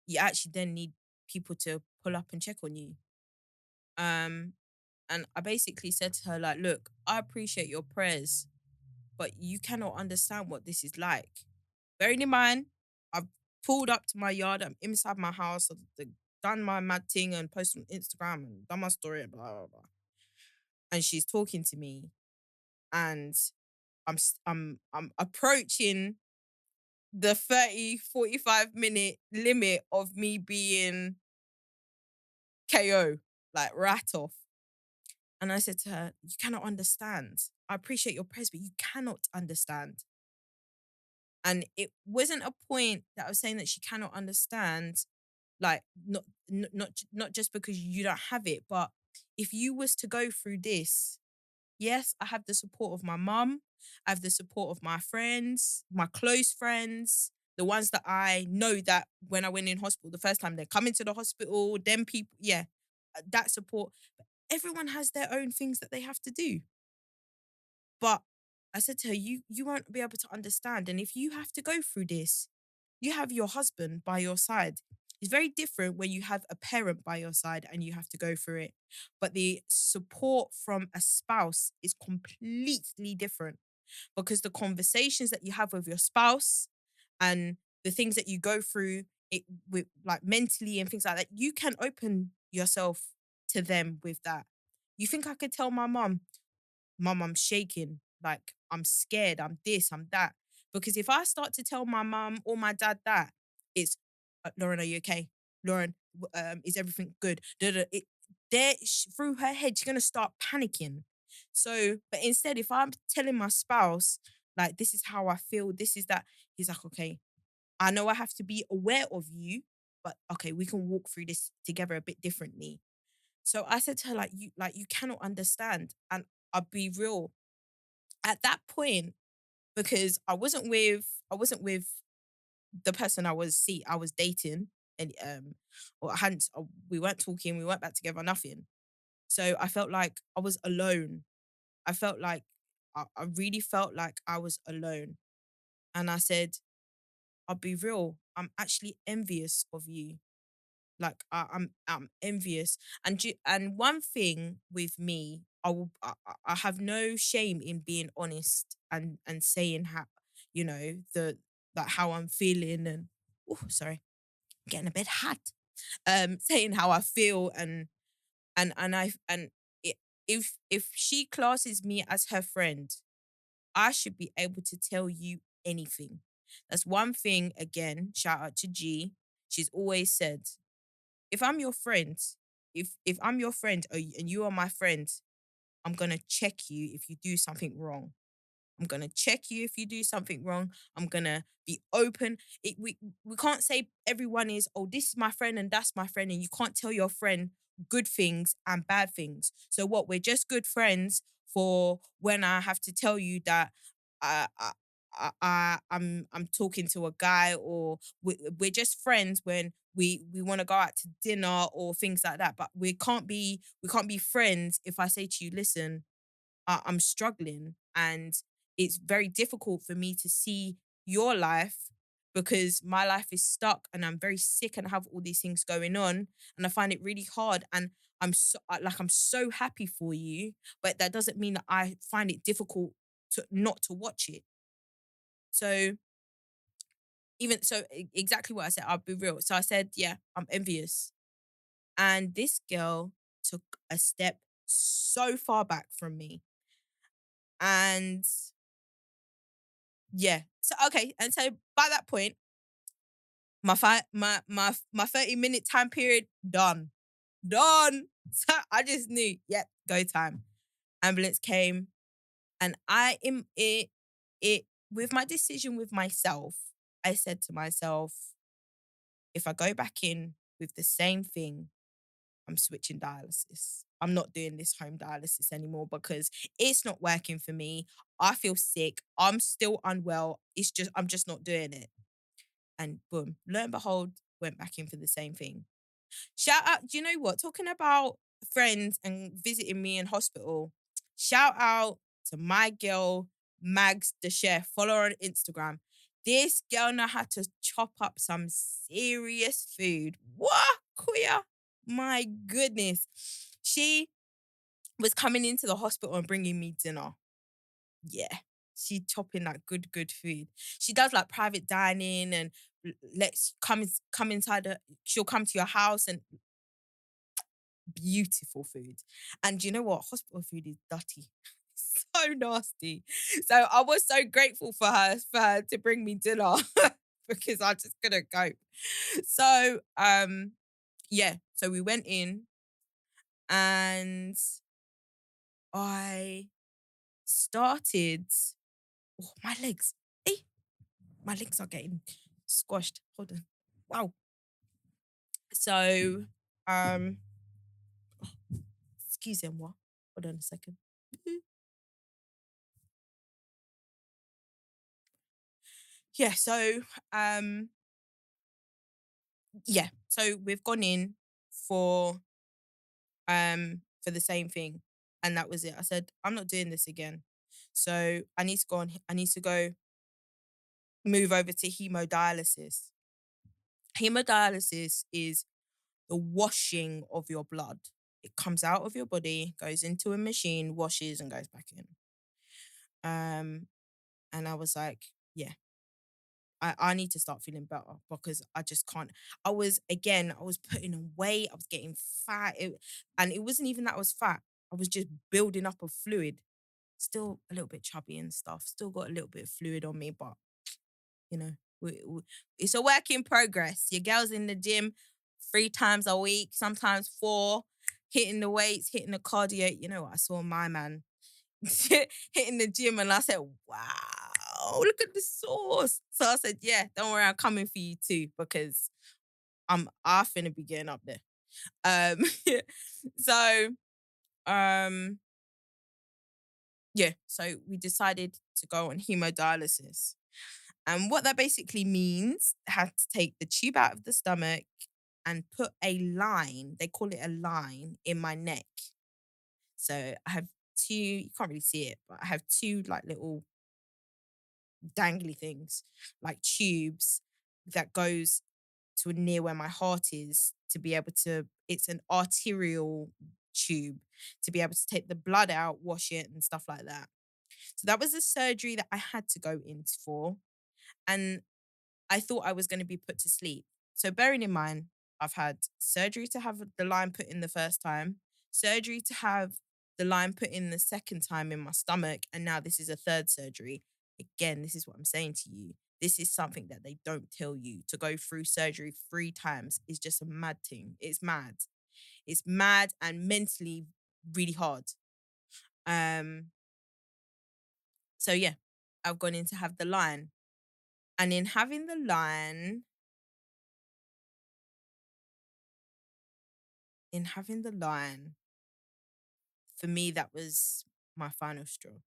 you actually then need people to pull up and check on you. Um, and I basically said to her, like, "Look, I appreciate your prayers, but you cannot understand what this is like." Bearing in mind, I've pulled up to my yard, I'm inside my house, I've done my mad thing and posted on Instagram and done my story and blah, blah, blah. And she's talking to me, and I'm approaching the 30 45 minute limit of me being KO, like right off. And I said to her, "You cannot understand. I appreciate your prayers, but you cannot understand." And it wasn't a point that I was saying that she cannot understand, like, not just because you don't have it, but if you was to go through this, yes, I have the support of my mum, I have the support of my friends, my close friends, the ones that I know that when I went in hospital the first time, they're coming to the hospital, them people, yeah, that support. But everyone has their own things that they have to do. But I said to her, you won't be able to understand. And if you have to go through this, you have your husband by your side. It's very different when you have a parent by your side and you have to go through it. But the support from a spouse is completely different, because the conversations that you have with your spouse and the things that you go through it with, like, mentally and things like that, you can open yourself to them with that. You think I could tell my mum, "Mum, I'm shaking. Like, I'm scared. I'm this, I'm that." Because if I start to tell my mum or my dad that, it's, "Lauren, are you okay? Lauren, is everything good?" Through her head, she's going to start panicking. So, but instead, if I'm telling my spouse, like, "This is how I feel, this is that," he's like, "Okay, I know I have to be aware of you, but okay, we can walk through this together a bit differently." So I said to her, you cannot understand. And I'll be real. At that point, because I wasn't with the person I was dating, and or I hadn't we weren't talking, we weren't back together, nothing. So I felt like I was alone. I felt like I really felt like I was alone. And I said, I'll be real. I'm actually envious of you. Like I'm envious. And one thing with me, I have no shame in being honest and saying how, the like how I'm feeling. And oh, sorry, getting a bit hot. Saying how I feel. And I if she classes me as her friend, I should be able to tell you anything. That's one thing. Again, shout out to G. She's always said, if I'm your friend, if I'm your friend, and you are my friend, I'm gonna check you if you do something wrong. I'm gonna check you if you do something wrong. I'm gonna be open. We can't say everyone is, oh, this is my friend and that's my friend, and you can't tell your friend good things and bad things. So what? We're just good friends for when I have to tell you that I. I'm talking to a guy, or we're just friends when we want to go out to dinner or things like that. But we can't be friends if I say to you, listen, I'm struggling, and it's very difficult for me to see your life because my life is stuck and I'm very sick and I have all these things going on, and I find it really hard, and I'm so happy for you, but that doesn't mean that I find it difficult to not to watch it. So even so, exactly what I said, I'll be real. So I said, yeah, I'm envious. And this girl took a step so far back from me. And yeah. So okay. And so by that point, my 30-minute time period done. Done. So I just knew, yep, go time. Ambulance came, and I am it with my decision with myself, I said to myself, if I go back in with the same thing, I'm switching dialysis. I'm not doing this home dialysis anymore because it's not working for me. I feel sick. I'm still unwell. I'm just not doing it. And boom, lo and behold, went back in for the same thing. Shout out, do you know what? Talking about friends and visiting me in hospital, shout out to my girl, Mags the chef. Follow her on Instagram. This girl know how to chop up some serious food. What? Queer? My goodness. She was coming into the hospital and bringing me dinner. Yeah. She chopping that good food. She does like private dining and lets come inside she'll come to your house, and beautiful food. And you know what? Hospital food is dirty. So nasty. So I was so grateful for her to bring me dinner because I just couldn't cope. So yeah, so we went in, and I started, oh, my legs. Hey, my legs are getting squashed. Hold on. Wow. So um excusez-moi. Hold on a second. Yeah, so um yeah, so we've gone in for for the same thing, and that was it. I said, I'm not doing this again. So I need to go move over to hemodialysis. Hemodialysis is the washing of your blood. It comes out of your body, goes into a machine, washes, and goes back in. Um, and I was like, yeah, I need to start feeling better because I just can't. I was putting on weight, I was getting fat. And it wasn't even that I was fat. I was just building up of fluid. Still a little bit chubby and stuff. Still got a little bit of fluid on me, but you know, it's a work in progress. Your girl's in the gym 3 times a week, sometimes 4, hitting the weights, hitting the cardio. You know what? I saw my man hitting the gym, and I said, wow, look at the sauce. So I said, yeah, don't worry, I'm coming for you too, because I finna be getting up there. Um so um yeah, so we decided to go on hemodialysis. And what that basically means, had to take the tube out of the stomach and put a line, they call it a line, in my neck. So I have two, you can't really see it, but I have two like little dangly things, like tubes that goes to near where my heart is to be able to, it's an arterial tube to be able to take the blood out, wash it and stuff like that. So that was a surgery that I had to go in for. And I thought I was going to be put to sleep. So bearing in mind, I've had surgery to have the line put in the first time, surgery to have the line put in the second time in my stomach, and now this is a third surgery. Again, this is what I'm saying to you. This is something that they don't tell you. To go through surgery 3 times is just a mad thing. It's mad. It's mad and mentally really hard. Um, so yeah, I've gone in to have the line. And in having the line, for me, that was my final straw.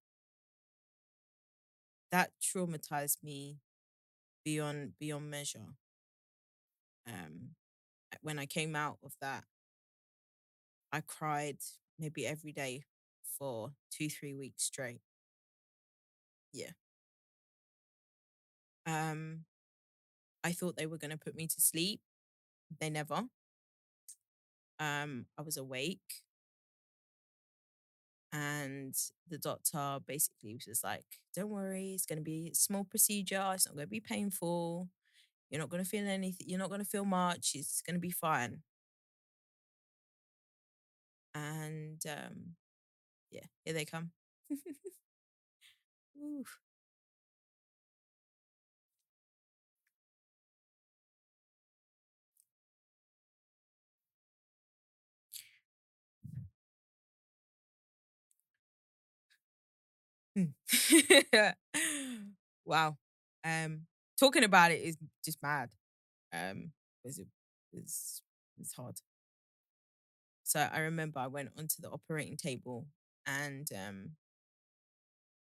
That traumatized me beyond measure. Um, when I came out of that, I cried maybe every day for 2-3 weeks straight. Yeah. Um, I thought they were gonna put me to sleep. They never. I was awake, and the doctor basically was just like, "Don't worry, it's gonna be a small procedure. It's not gonna be painful. You're not gonna feel anything. You're not gonna feel much. It's gonna be fine." And yeah, here they come. Oof. Mm. Wow. Um, Talking about it is just mad. Because it's hard. So I remember I went onto the operating table, and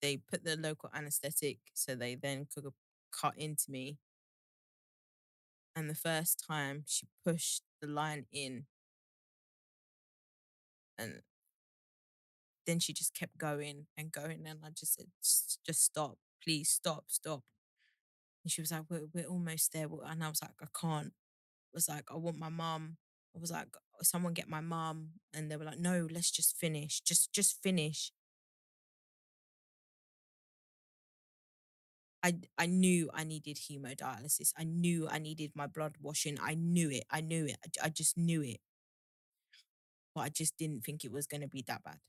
they put the local anesthetic, so they then could cut into me. And the first time she pushed the line in, and then she just kept going and going, and I just said, just stop, please stop, stop." And she was like, we're almost there. And I was like, I can't. I was like, I want my mum. I was like, someone get my mum. And they were like, no, let's just finish. Just finish. I knew I needed hemodialysis. I knew I needed my blood washing. I knew it. I knew it. I just knew it. But I just didn't think it was going to be that bad.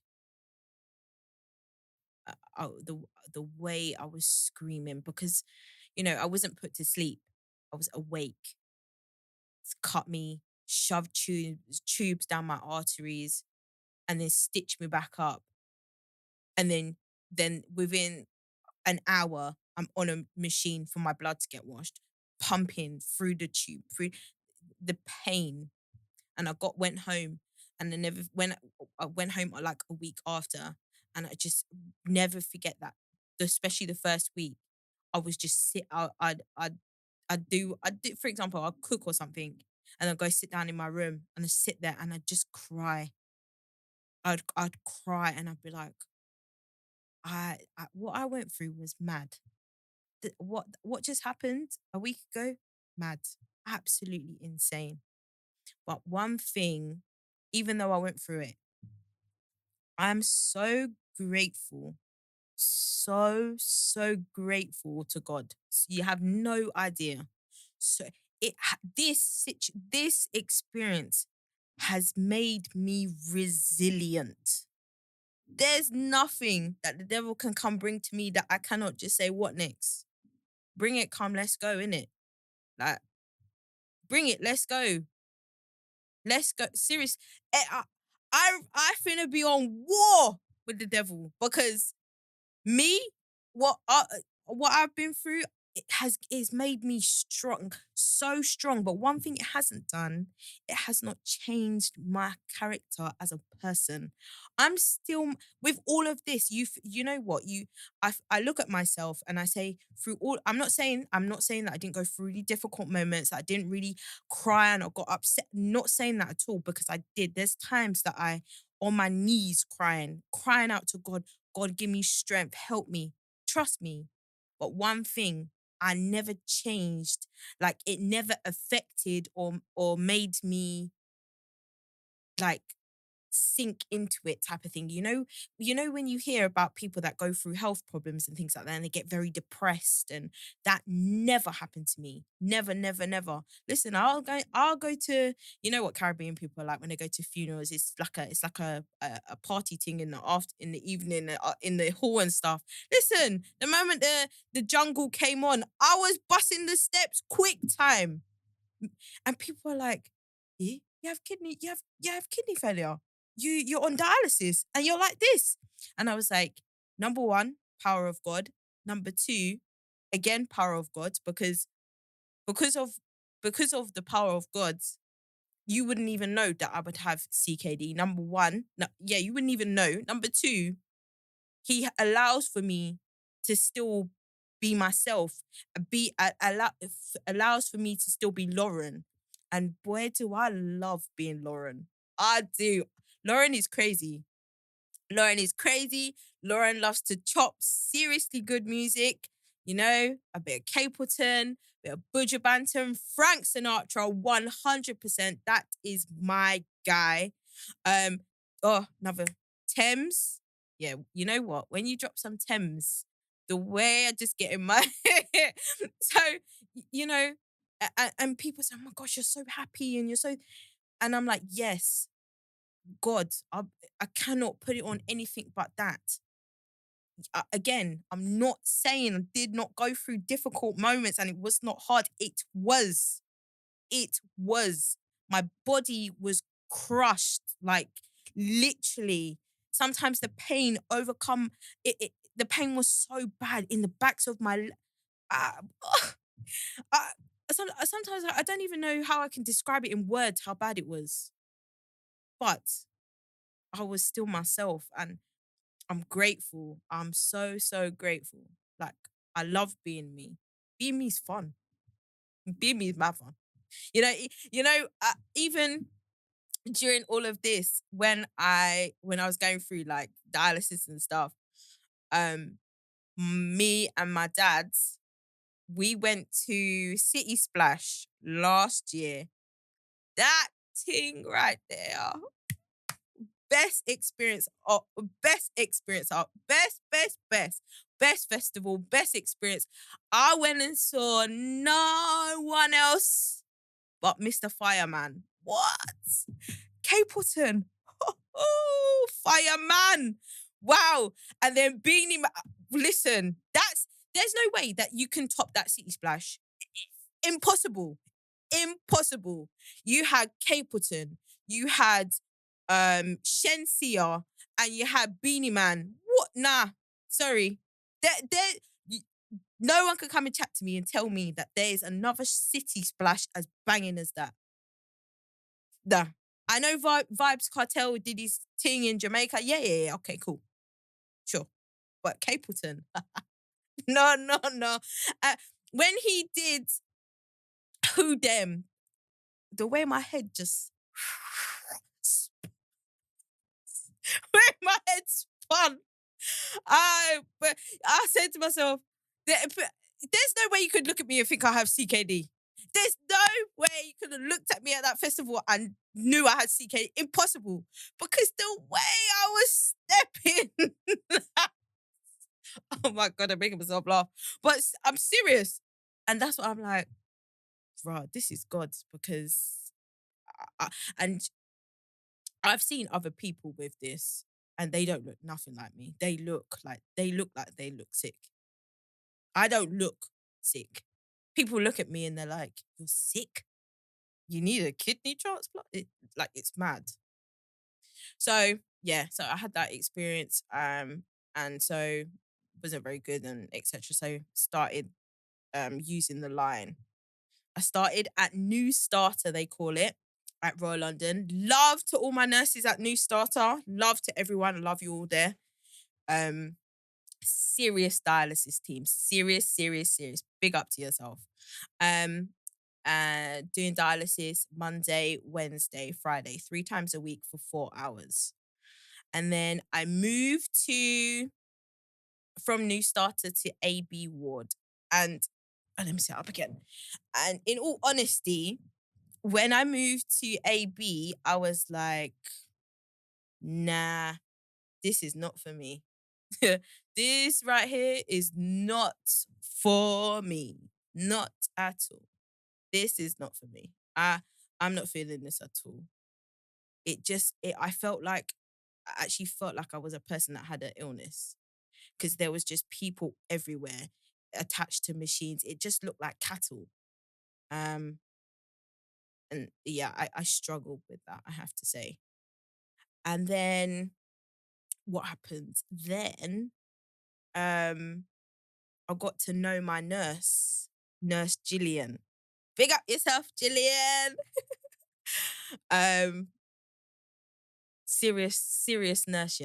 The way I was screaming, because, I wasn't put to sleep. I was awake. It's cut me, shoved tubes down my arteries, and then stitched me back up. And then within an hour, I'm on a machine for my blood to get washed, pumping through the tube, through the pain. And went home, and I never when I went home like a week after, and I just never forget that. Especially the first week, I was just sit. I'd do, for example, I'd cook or something, and I'd go sit down in my room and I'd sit there and I'd just cry. I'd cry and I'd be like, what I went through was mad. What just happened a week ago? Mad, absolutely insane. But one thing, even though I went through it, I'm so grateful, so grateful to God. You have no idea. So this experience has made me resilient. There's nothing that the devil can come bring to me that I cannot just say, what next? Bring it, come, let's go, innit? Like, bring it, let's go. Let's go. Serious. I finna be on war with the devil, because me, what I, what I've been through, it's made me strong, so strong. But one thing it hasn't done, it has not changed my character as a person. I'm still, with all of this. You know what, I look at myself and I say, through all, I'm not saying that I didn't go through really difficult moments, that I didn't really cry and I got upset. Not saying that at all, because I did. There's times that I on my knees crying out to God, God, give me strength, help me, trust me. But one thing, I never changed. Like it never affected or made me like sink into it type of thing. You know when you hear about people that go through health problems and things like that and they get very depressed, and that never happened to me. Never, never, never. Listen, I'll go to, you know what Caribbean people are like when they go to funerals. It's like a party thing in the evening, in the hall and stuff. Listen, the moment the jungle came on, I was busting the steps quick time. And people are like, "Eh? You have kidney failure. You're on dialysis and you're like this." And I was like, number one, power of God. Number two, again, power of God, because of because of the power of God, you wouldn't even know that I would have CKD. Number one, no, yeah, you wouldn't even know. Number two, he allows for me to still be myself, allows for me to still be Lauren. And boy, do I love being Lauren. I do. Lauren is crazy. Lauren is crazy. Lauren loves to chop seriously good music. You know, a bit of Capleton, a bit of boujee Bantam, Frank Sinatra, 100%. That is my guy. Um, another Thames. Yeah, you know what? When you drop some Thames, the way I just get in my so you know, and people say, "Oh my gosh, you're so happy and you're so," and I'm like, yes, God, I cannot put it on anything but that. Again, I'm not saying I did not go through difficult moments and it was not hard. It was. It was. My body was crushed, like literally. Sometimes the pain overcome it. The pain was so bad in the backs of my. Uh, I, sometimes I don't even know how I can describe it in words how bad it was, but I was still myself, and I'm grateful. I'm so so grateful. Like I love being me. Being me is fun. Being me is mad fun. Even during all of this, when I was going through like dialysis and stuff, um, me and my dad, we went to City Splash last year. That thing right there, best experience, best festival, best experience. I went and saw no one else but Mr. Fireman. What? Capleton. Oh, Fireman. Wow. And then Beanie Man. Listen, there's no way that you can top that City Splash. Impossible. Impossible. You had Capleton, you had Shensia, and you had Beanie Man. What? Nah. Sorry. Y- no one can come and chat to me and tell me that there is another City Splash as banging as that. Nah. I know Vibes Cartel did his thing in Jamaica. Yeah. Okay, cool. Sure. But Capleton. No, no, no. When he did Who Them, the way my head just where my head spun. But I said to myself, there's no way you could look at me and think I have CKD. There's no way you could have looked at me at that festival and knew I had CKD. Impossible. Because the way I was stepping. Oh my God, I'm making myself laugh. But I'm serious. And that's what I'm like, bro, this is God's, because and I've seen other people with this and they don't look nothing like me. They look sick. I don't look sick. People look at me and they're like, "You're sick? You need a kidney transplant?" It's mad. So yeah, so I had that experience, and so wasn't very good and etc. So started using the line. I started at New Starter, they call it, at Royal London. Love to all my nurses at New Starter. Love to everyone. Love you all there. Um, Serious dialysis team. Serious, serious, serious. Big up to yourself. Um, Doing dialysis Monday, Wednesday, Friday, 3 times a week for 4 hours. And then I moved to from new starter to AB ward. And let me set up again. And in all honesty, when I moved to AB, I was like, nah, this is not for me. This right here is not for me. Not at all. This is not for me. I'm not feeling this at all. I felt like, I actually felt like I was a person that had an illness because there was just people everywhere attached to machines. It just looked like cattle. Um, and yeah, I struggled with that, I have to say. And then what happened then? Um, I got to know my Nurse Gillian. Big up yourself, Gillian. um, serious nurse,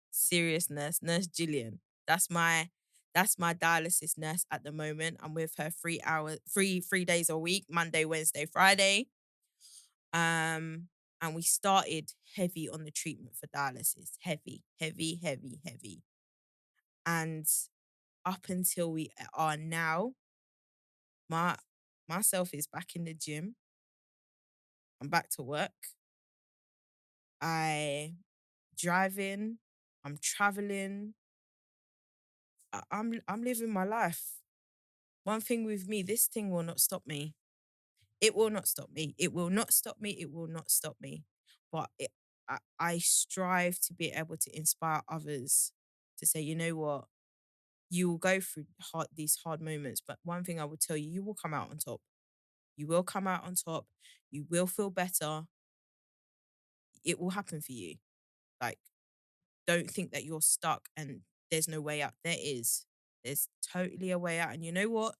serious nurse, Nurse Gillian. That's my that's my dialysis nurse at the moment. I'm with her 3 hours, 3 days a week, Monday, Wednesday, Friday. And we started heavy on the treatment for dialysis. Heavy, heavy, heavy, heavy. And up until we are now, my myself is back in the gym. I'm back to work. I driving. I'm traveling. I'm living my life. One thing with me, this thing will not stop me. It will not stop me. It will not stop me. It will not stop me. But I strive to be able to inspire others to say, you know what, you will go through these hard moments, but one thing I will tell you, you will come out on top. You will come out on top. You will feel better. It will happen for you. Like, don't think that you're stuck and there's no way out. There is. There's totally a way out. And you know what?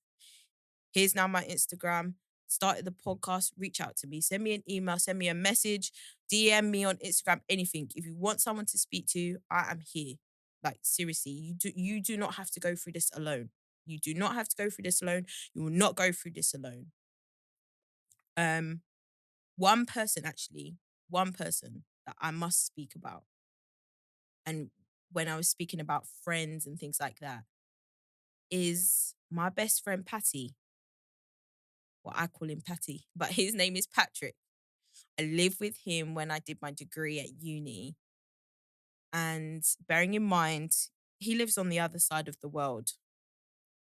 Here's now my Instagram. Started the podcast. Reach out to me. Send me an email. Send me a message. DM me on Instagram. Anything. If you want someone to speak to, I am here. Like, seriously, you do not have to go through this alone. You do not have to go through this alone. You will not go through this alone. Um, one person actually, one person that I must speak about. And when I was speaking about friends and things like that, is my best friend Patty. Well, I call him Patty, but his name is Patrick. I lived with him when I did my degree at uni. And bearing in mind, he lives on the other side of the world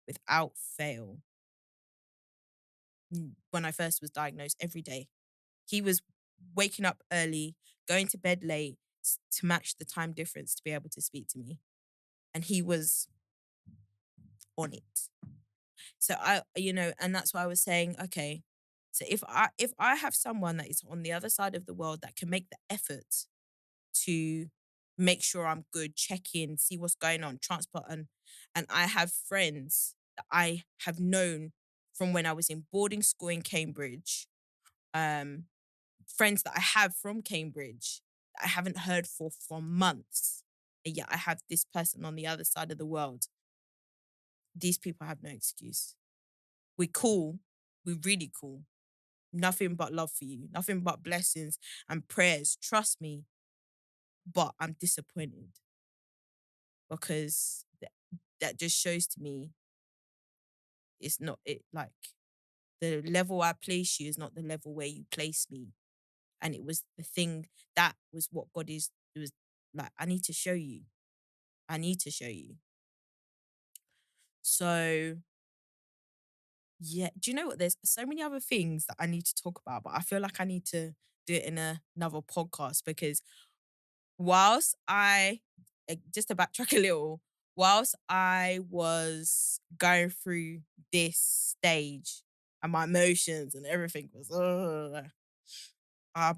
without fail. When I first was diagnosed, every day, he was waking up early, going to bed late to match the time difference to be able to speak to me. And he was on it. So and that's why I was saying, okay, so if I have someone that is on the other side of the world that can make the effort to make sure I'm good, check in, see what's going on, transport, and I have friends that I have known from when I was in boarding school in Cambridge, um, friends that I have from Cambridge that I haven't heard for months. And yet I have this person on the other side of the world. These people have no excuse. We're cool. We're really cool. Nothing but love for you. Nothing but blessings and prayers. Trust me. But I'm disappointed because that just shows to me it's not it like the level I place you is not the level where you place me. And it was the thing that was what God is. It was like, I need to show you. I need to show you. So yeah, do you know what? There's so many other things that I need to talk about, but I feel like I need to do it in another podcast because whilst just to backtrack a little, whilst I was going through this stage and my emotions and everything was, I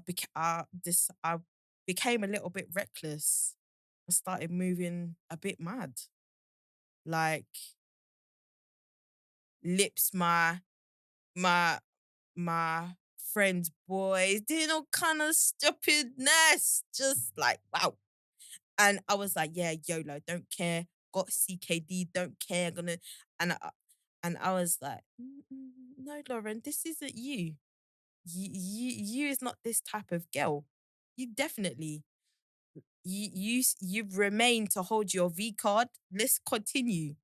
became a little bit reckless. I started moving a bit mad, like lips my my friends' boys doing all kind of stupidness, just like wow. And I was like, yeah, YOLO, don't care. Got CKD, don't care. Gonna and I was like, no, Lauren, this isn't you. You is not this type of girl. You definitely. You've remained to hold your V card. Let's continue.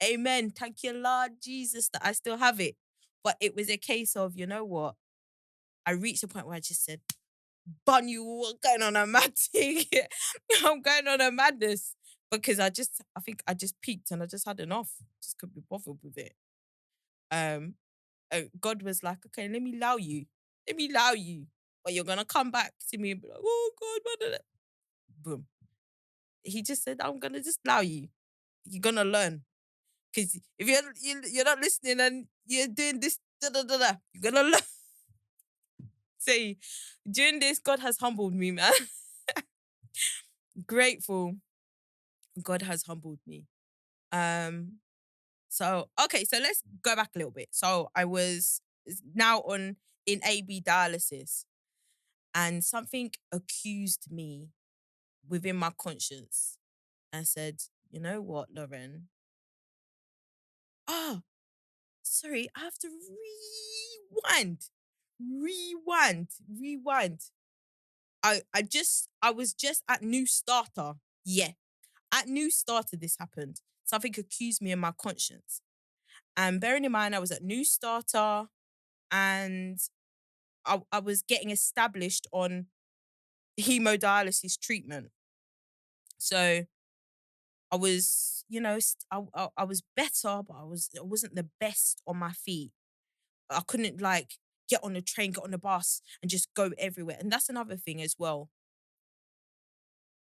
Amen. Thank you, Lord Jesus, that I still have it. But it was a case of, you know what? I reached a point where I just said, Bun, you all going on a mad thing. I'm going on a madness. Because I think I just peaked and I just had enough. Just couldn't be bothered with it. Um, God was like, okay, let me allow you. Let me allow you. But you're gonna come back to me and be like, oh God, blah, blah, blah." Boom. He just said, I'm gonna just allow you. You're gonna learn. Because if you're not listening and you're doing this, da, da, da, da, you're gonna learn. Say, during this, God has humbled me, man. Grateful. God has humbled me. Um, so okay, so let's go back a little bit. So I was now on in AB dialysis, and something accused me within my conscience and said, you know what, Lauren? Oh, sorry, I have to rewind. Rewind. I was just at New Starter. Yeah. At New Starter, this happened. Something accused me in my conscience. And bearing in mind, I was at New Starter and I was getting established on hemodialysis treatment. So I was, I was better, but I wasn't the best on my feet. I couldn't like get on the train, get on the bus, and just go everywhere. And that's another thing as well.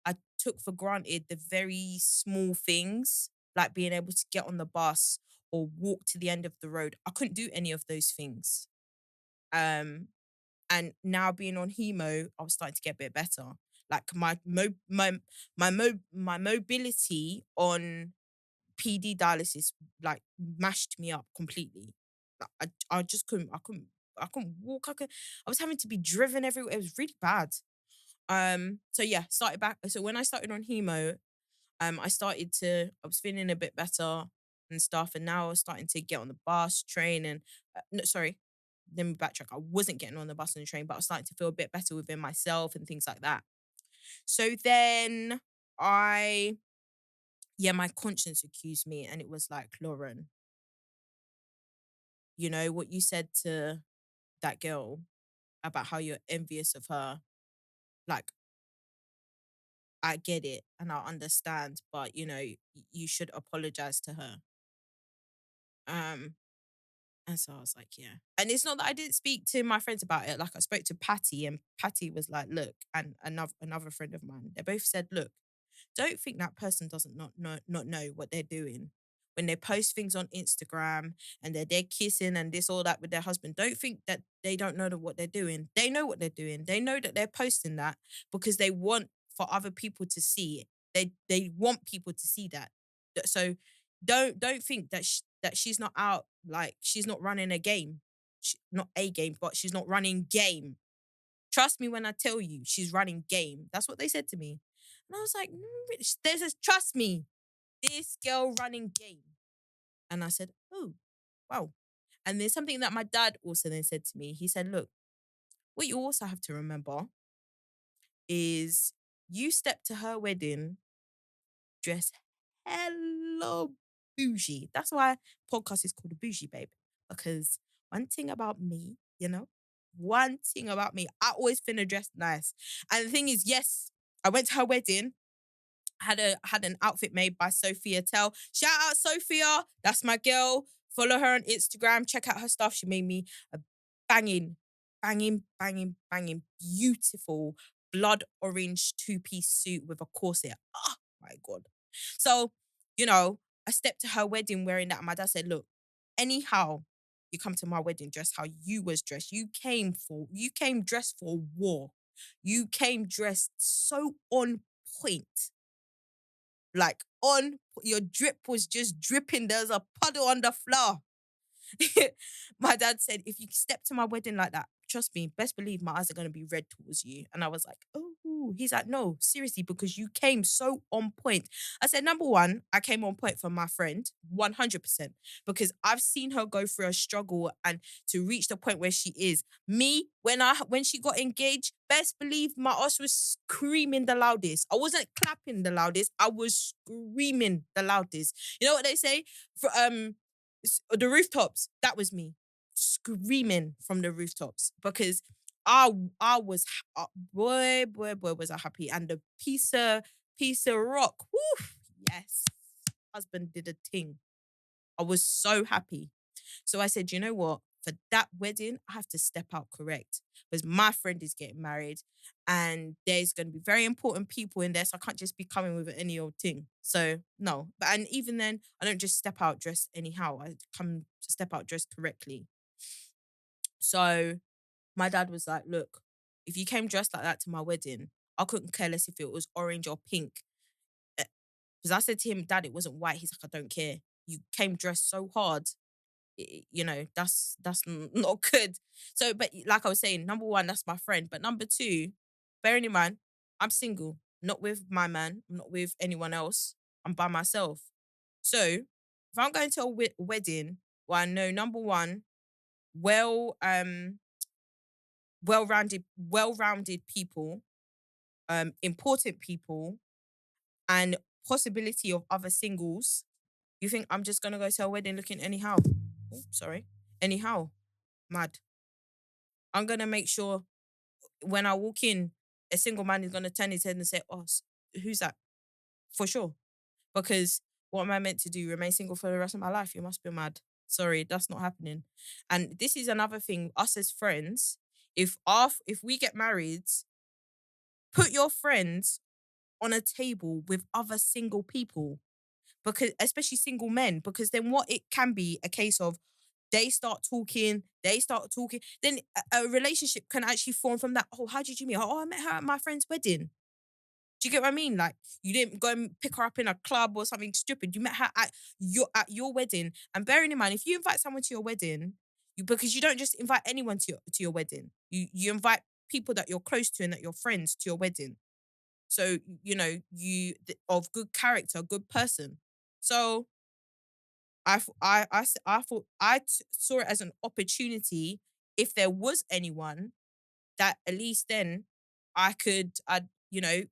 I took for granted the very small things, like being able to get on the bus or walk to the end of the road. I couldn't do any of those things. Um, and now being on hemo, I was starting to get a bit better. Like my mobility on PD dialysis like mashed me up completely. Like, I just I couldn't walk. I was having to be driven everywhere. It was really bad. So yeah, started back. So when I started on hemo, I was feeling a bit better and stuff. And now I was starting to get on the bus, train, and no, sorry, let me backtrack. I wasn't getting on the bus and the train, but I was starting to feel a bit better within myself and things like that. So then my conscience accused me and it was like, Lauren, you know what you said to that girl about how you're envious of her? Like, I get it and I understand, but you should apologize to her. Um, And so I was like, yeah. And it's not that I didn't speak to my friends about it. Like I spoke to Patty and Patty was like, look, and another friend of mine, they both said, look, don't think that person doesn't not know what they're doing. When they post things on Instagram and they're kissing and this all that with their husband, don't think that they don't know what they're doing. They know what they're doing. They know that they're posting that because they want for other people to see it. They want people to see that. So don't think that that she's not out, like she's not running a game. Not a game, but she's not running game. Trust me when I tell you she's running game. That's what they said to me. And I was like, they says, trust me, this girl running game. And I said, oh, wow. And there's something that my dad also then said to me. He said, look, what you also have to remember is you stepped to her wedding dressed hella bougie. That's why podcast is called a bougie babe. Because one thing about me, one thing about me, I always finna dress nice. And the thing is, yes, I went to her wedding. Had an outfit made by Sophia Tell. Shout out Sophia, that's my girl. Follow her on Instagram. Check out her stuff. She made me a banging, banging, beautiful blood orange two-piece suit with a corset. Oh my God. So, I stepped to her wedding wearing that. And my dad said, look, anyhow, you come to my wedding dressed how you was dressed. You came dressed for war. You came dressed so on point. Like your drip was just dripping. There's a puddle on the floor. My dad said, if you step to my wedding like that, trust me, best believe my eyes are going to be red towards you. And I was like, oh, ooh. He's like, no, seriously, because you came so on point. I said, number one, I came on point for my friend, 100%, because I've seen her go through a struggle and to reach the point where she is. Me, when she got engaged, best believe my ass was screaming the loudest. I wasn't clapping the loudest. I was screaming the loudest. You know what they say? For the rooftops, that was me screaming from the rooftops because I I was boy was I happy, and the piece of rock. Woo, yes, husband did a thing. I was so happy. So I said, you know what? For that wedding, I have to step out correct because my friend is getting married and there's going to be very important people in there. So I can't just be coming with any old thing. So no. And even then, I don't just step out dressed anyhow. I come step out dressed correctly. So my dad was like, look, if you came dressed like that to my wedding, I couldn't care less if it was orange or pink. Because I said to him, Dad, it wasn't white. He's like, I don't care. You came dressed so hard. That's not good. So, but like I was saying, number one, that's my friend. But number two, bearing in mind, I'm single, not with my man, I'm not with anyone else. I'm by myself. So, if I'm going to a wedding where I know number one, well, well-rounded people, important people, and possibility of other singles, you think I'm just gonna go to a wedding looking anyhow? Oh, sorry, anyhow, mad. I'm gonna make sure when I walk in, a single man is gonna turn his head and say, "Oh, who's that?" For sure, because what am I meant to do? Remain single for the rest of my life? You must be mad. Sorry, that's not happening. And this is another thing. Us as friends, if we get married, put your friends on a table with other single people, because especially single men, because then what it can be a case of, they start talking, then a relationship can actually form from that. Oh, how did you meet her? Oh, I met her at my friend's wedding. Do you get what I mean? Like, you didn't go and pick her up in a club or something stupid. You met her at your wedding. And bearing in mind, if you invite someone to your wedding, because you don't just invite anyone to your wedding. You invite people that you're close to and that you're friends to your wedding. So, of good character, good person. So I thought saw it as an opportunity. If there was anyone that at least then you know,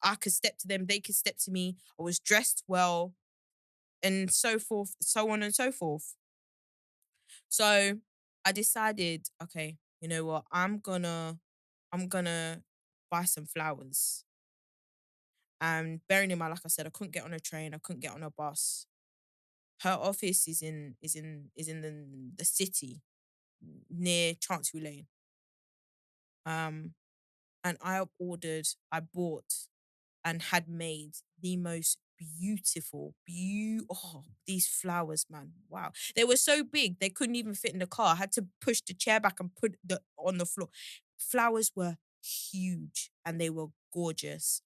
I could step to them, they could step to me. I was dressed well and so forth, so on and so forth. So I decided, okay, you know what? I'm gonna buy some flowers. And bearing in mind, like I said, I couldn't get on a train, I couldn't get on a bus. Her office is in the city near Chancery Lane. Um, and I bought and had made the most oh, these flowers, man. Wow. They were so big, they couldn't even fit in the car. I had to push the chair back and put the on the floor. Flowers were huge and they were gorgeous.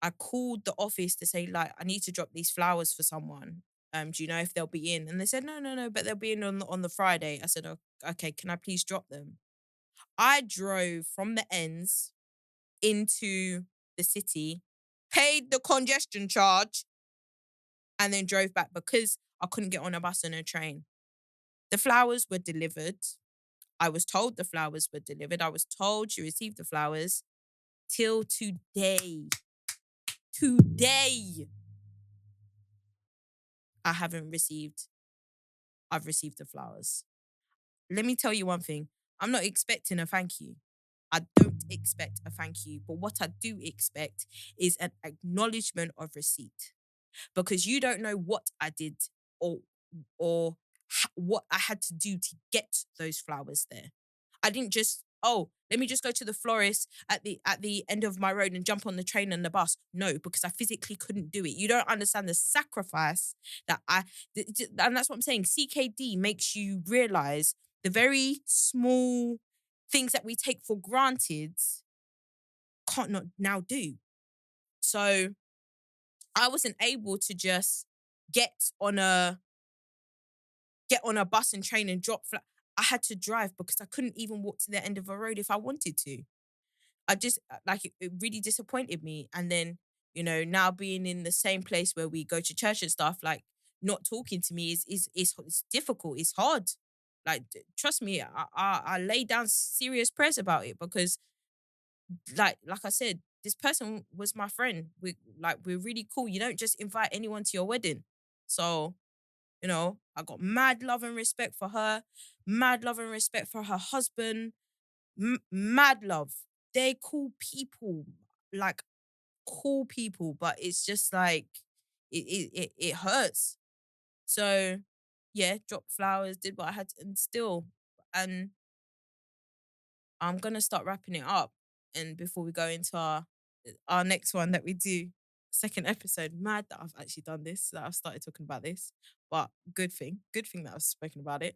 I called the office to say, like, I need to drop these flowers for someone. Do you know if they'll be in? And they said, no, no, no, but they'll be in on the Friday. I said, "Oh, okay, can I please drop them?" I drove from the ends into the city, paid the congestion charge, and then drove back because I couldn't get on a bus and a train. The flowers were delivered. I was told the flowers were delivered. I was told she received the flowers. Till today, today, I haven't received. I've received the flowers. Let me tell you one thing. I'm not expecting a thank you. I don't expect a thank you. But what I do expect is an acknowledgement of receipt. Because you don't know what I did or what I had to do to get those flowers there. I didn't just, oh, let me just go to the florist at the end of my road and jump on the train and the bus. No, because I physically couldn't do it. You don't understand the sacrifice that and that's what I'm saying. CKD makes you realize the very small things that we take for granted can't not now do. So I wasn't able to just get on a bus and train and drop. I had to drive because I couldn't even walk to the end of a road if I wanted to. I just like it really disappointed me. And then, now being in the same place where we go to church and stuff, like not talking to me is it's difficult. It's hard. Like trust me, I lay down serious prayers about it because like I said, this person was my friend. We're really cool. You don't just invite anyone to your wedding. So, I got mad love and respect for her, mad love and respect for her husband, mad love. They cool people, like cool people, but it's just like it hurts. So yeah, dropped flowers, did what I had to, and still, and I'm gonna start wrapping it up. And before we go into our next one that we do, second episode, mad that I've actually done this, that I've started talking about this, but good thing that I've spoken about it.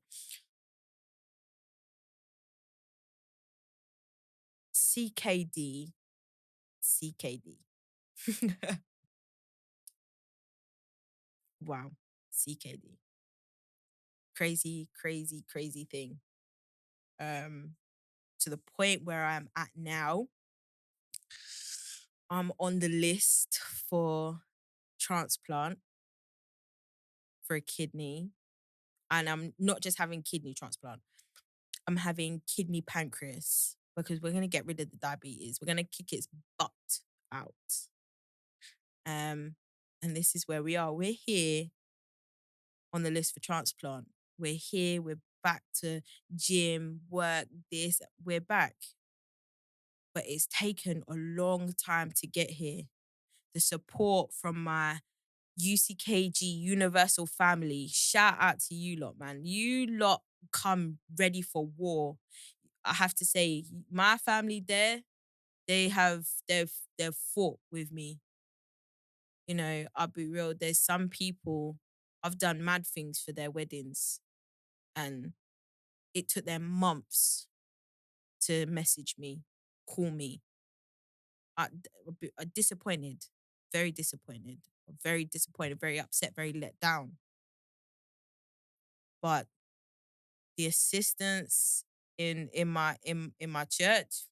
CKD, CKD. Wow, CKD. Crazy, crazy, crazy thing. Um, to the point where I'm at now, I'm on the list for transplant for a kidney. And I'm not just having kidney transplant, I'm having kidney pancreas because we're going to get rid of the diabetes. We're going to kick its butt out. Um, and this is where we are. We're here on the list for transplant. We're here. We're back to gym, work, this. We're back. But it's taken a long time to get here. The support from my UCKG Universal family. Shout out to you lot, man. You lot come ready for war. I have to say, my family there, they've fought with me. I'll be real. There's some people I've done mad things for their weddings, and it took them months to message me, call me. Disappointed, very disappointed, very upset, very let down. But the assistants in my church,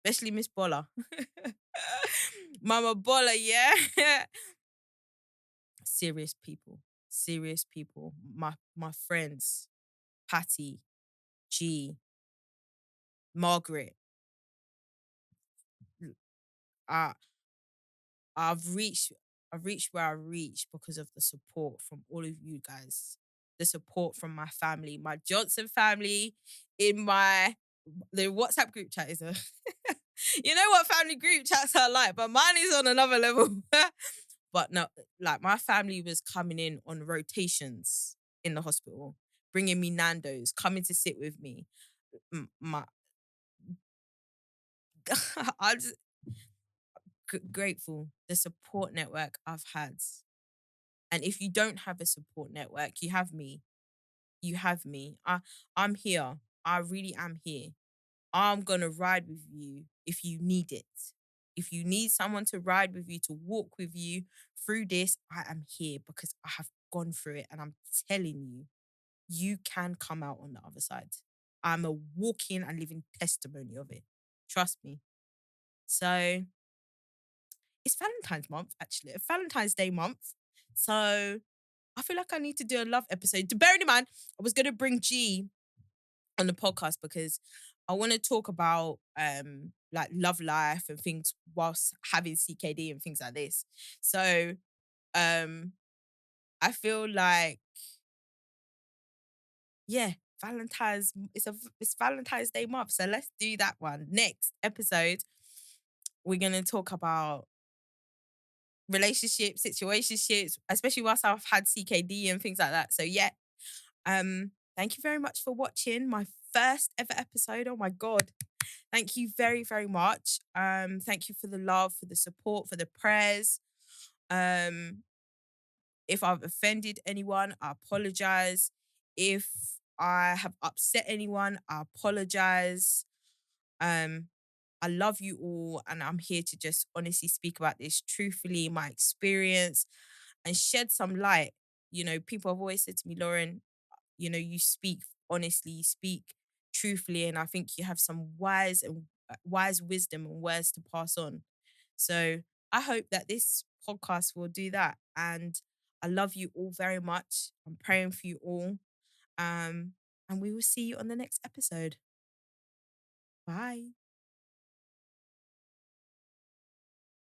especially Miss Bola, Mama Bola, yeah, serious people, serious people. My friends, Patty, G, Margaret. I I've reached I've reached where I reached because of the support from all of you guys. The support from my family, my Johnson family, in the WhatsApp group chat is a you know what family group chats are like, but mine is on another level. But no, like my family was coming in on rotations in the hospital, bringing me Nando's, coming to sit with me. My I'm just grateful the support network I've had. And if you don't have a support network, you have me. You have me. I'm here. I really am here. I'm gonna ride with you if you need it. If you need someone to ride with you, to walk with you through this, I am here because I have gone through it and I'm telling you, you can come out on the other side. I'm a walking and living testimony of it. Trust me. So it's Valentine's month, actually, Valentine's Day month. So I feel like I need to do a love episode. Bearing in mind, I was going to bring G on the podcast because I want to talk about like love life and things whilst having CKD and things like this. So I feel like, yeah, it's Valentine's Day month. So let's do that one. Next episode, we're gonna talk about relationships, situationships, especially whilst I've had CKD and things like that. So yeah, thank you very much for watching my first ever episode. Oh my God. Thank you very, very much. Thank you for the love, for the support, for the prayers. If I've offended anyone, I apologize. If I have upset anyone, I apologize. I love you all, and I'm here to just honestly speak about this truthfully, my experience, and shed some light. People have always said to me, Lauren, you speak honestly, you speak truthfully, and I think you have some wise and wise wisdom and words to pass on. So I hope that this podcast will do that. And I love you all very much. I'm praying for you all. Um, and we will see you on the next episode. Bye.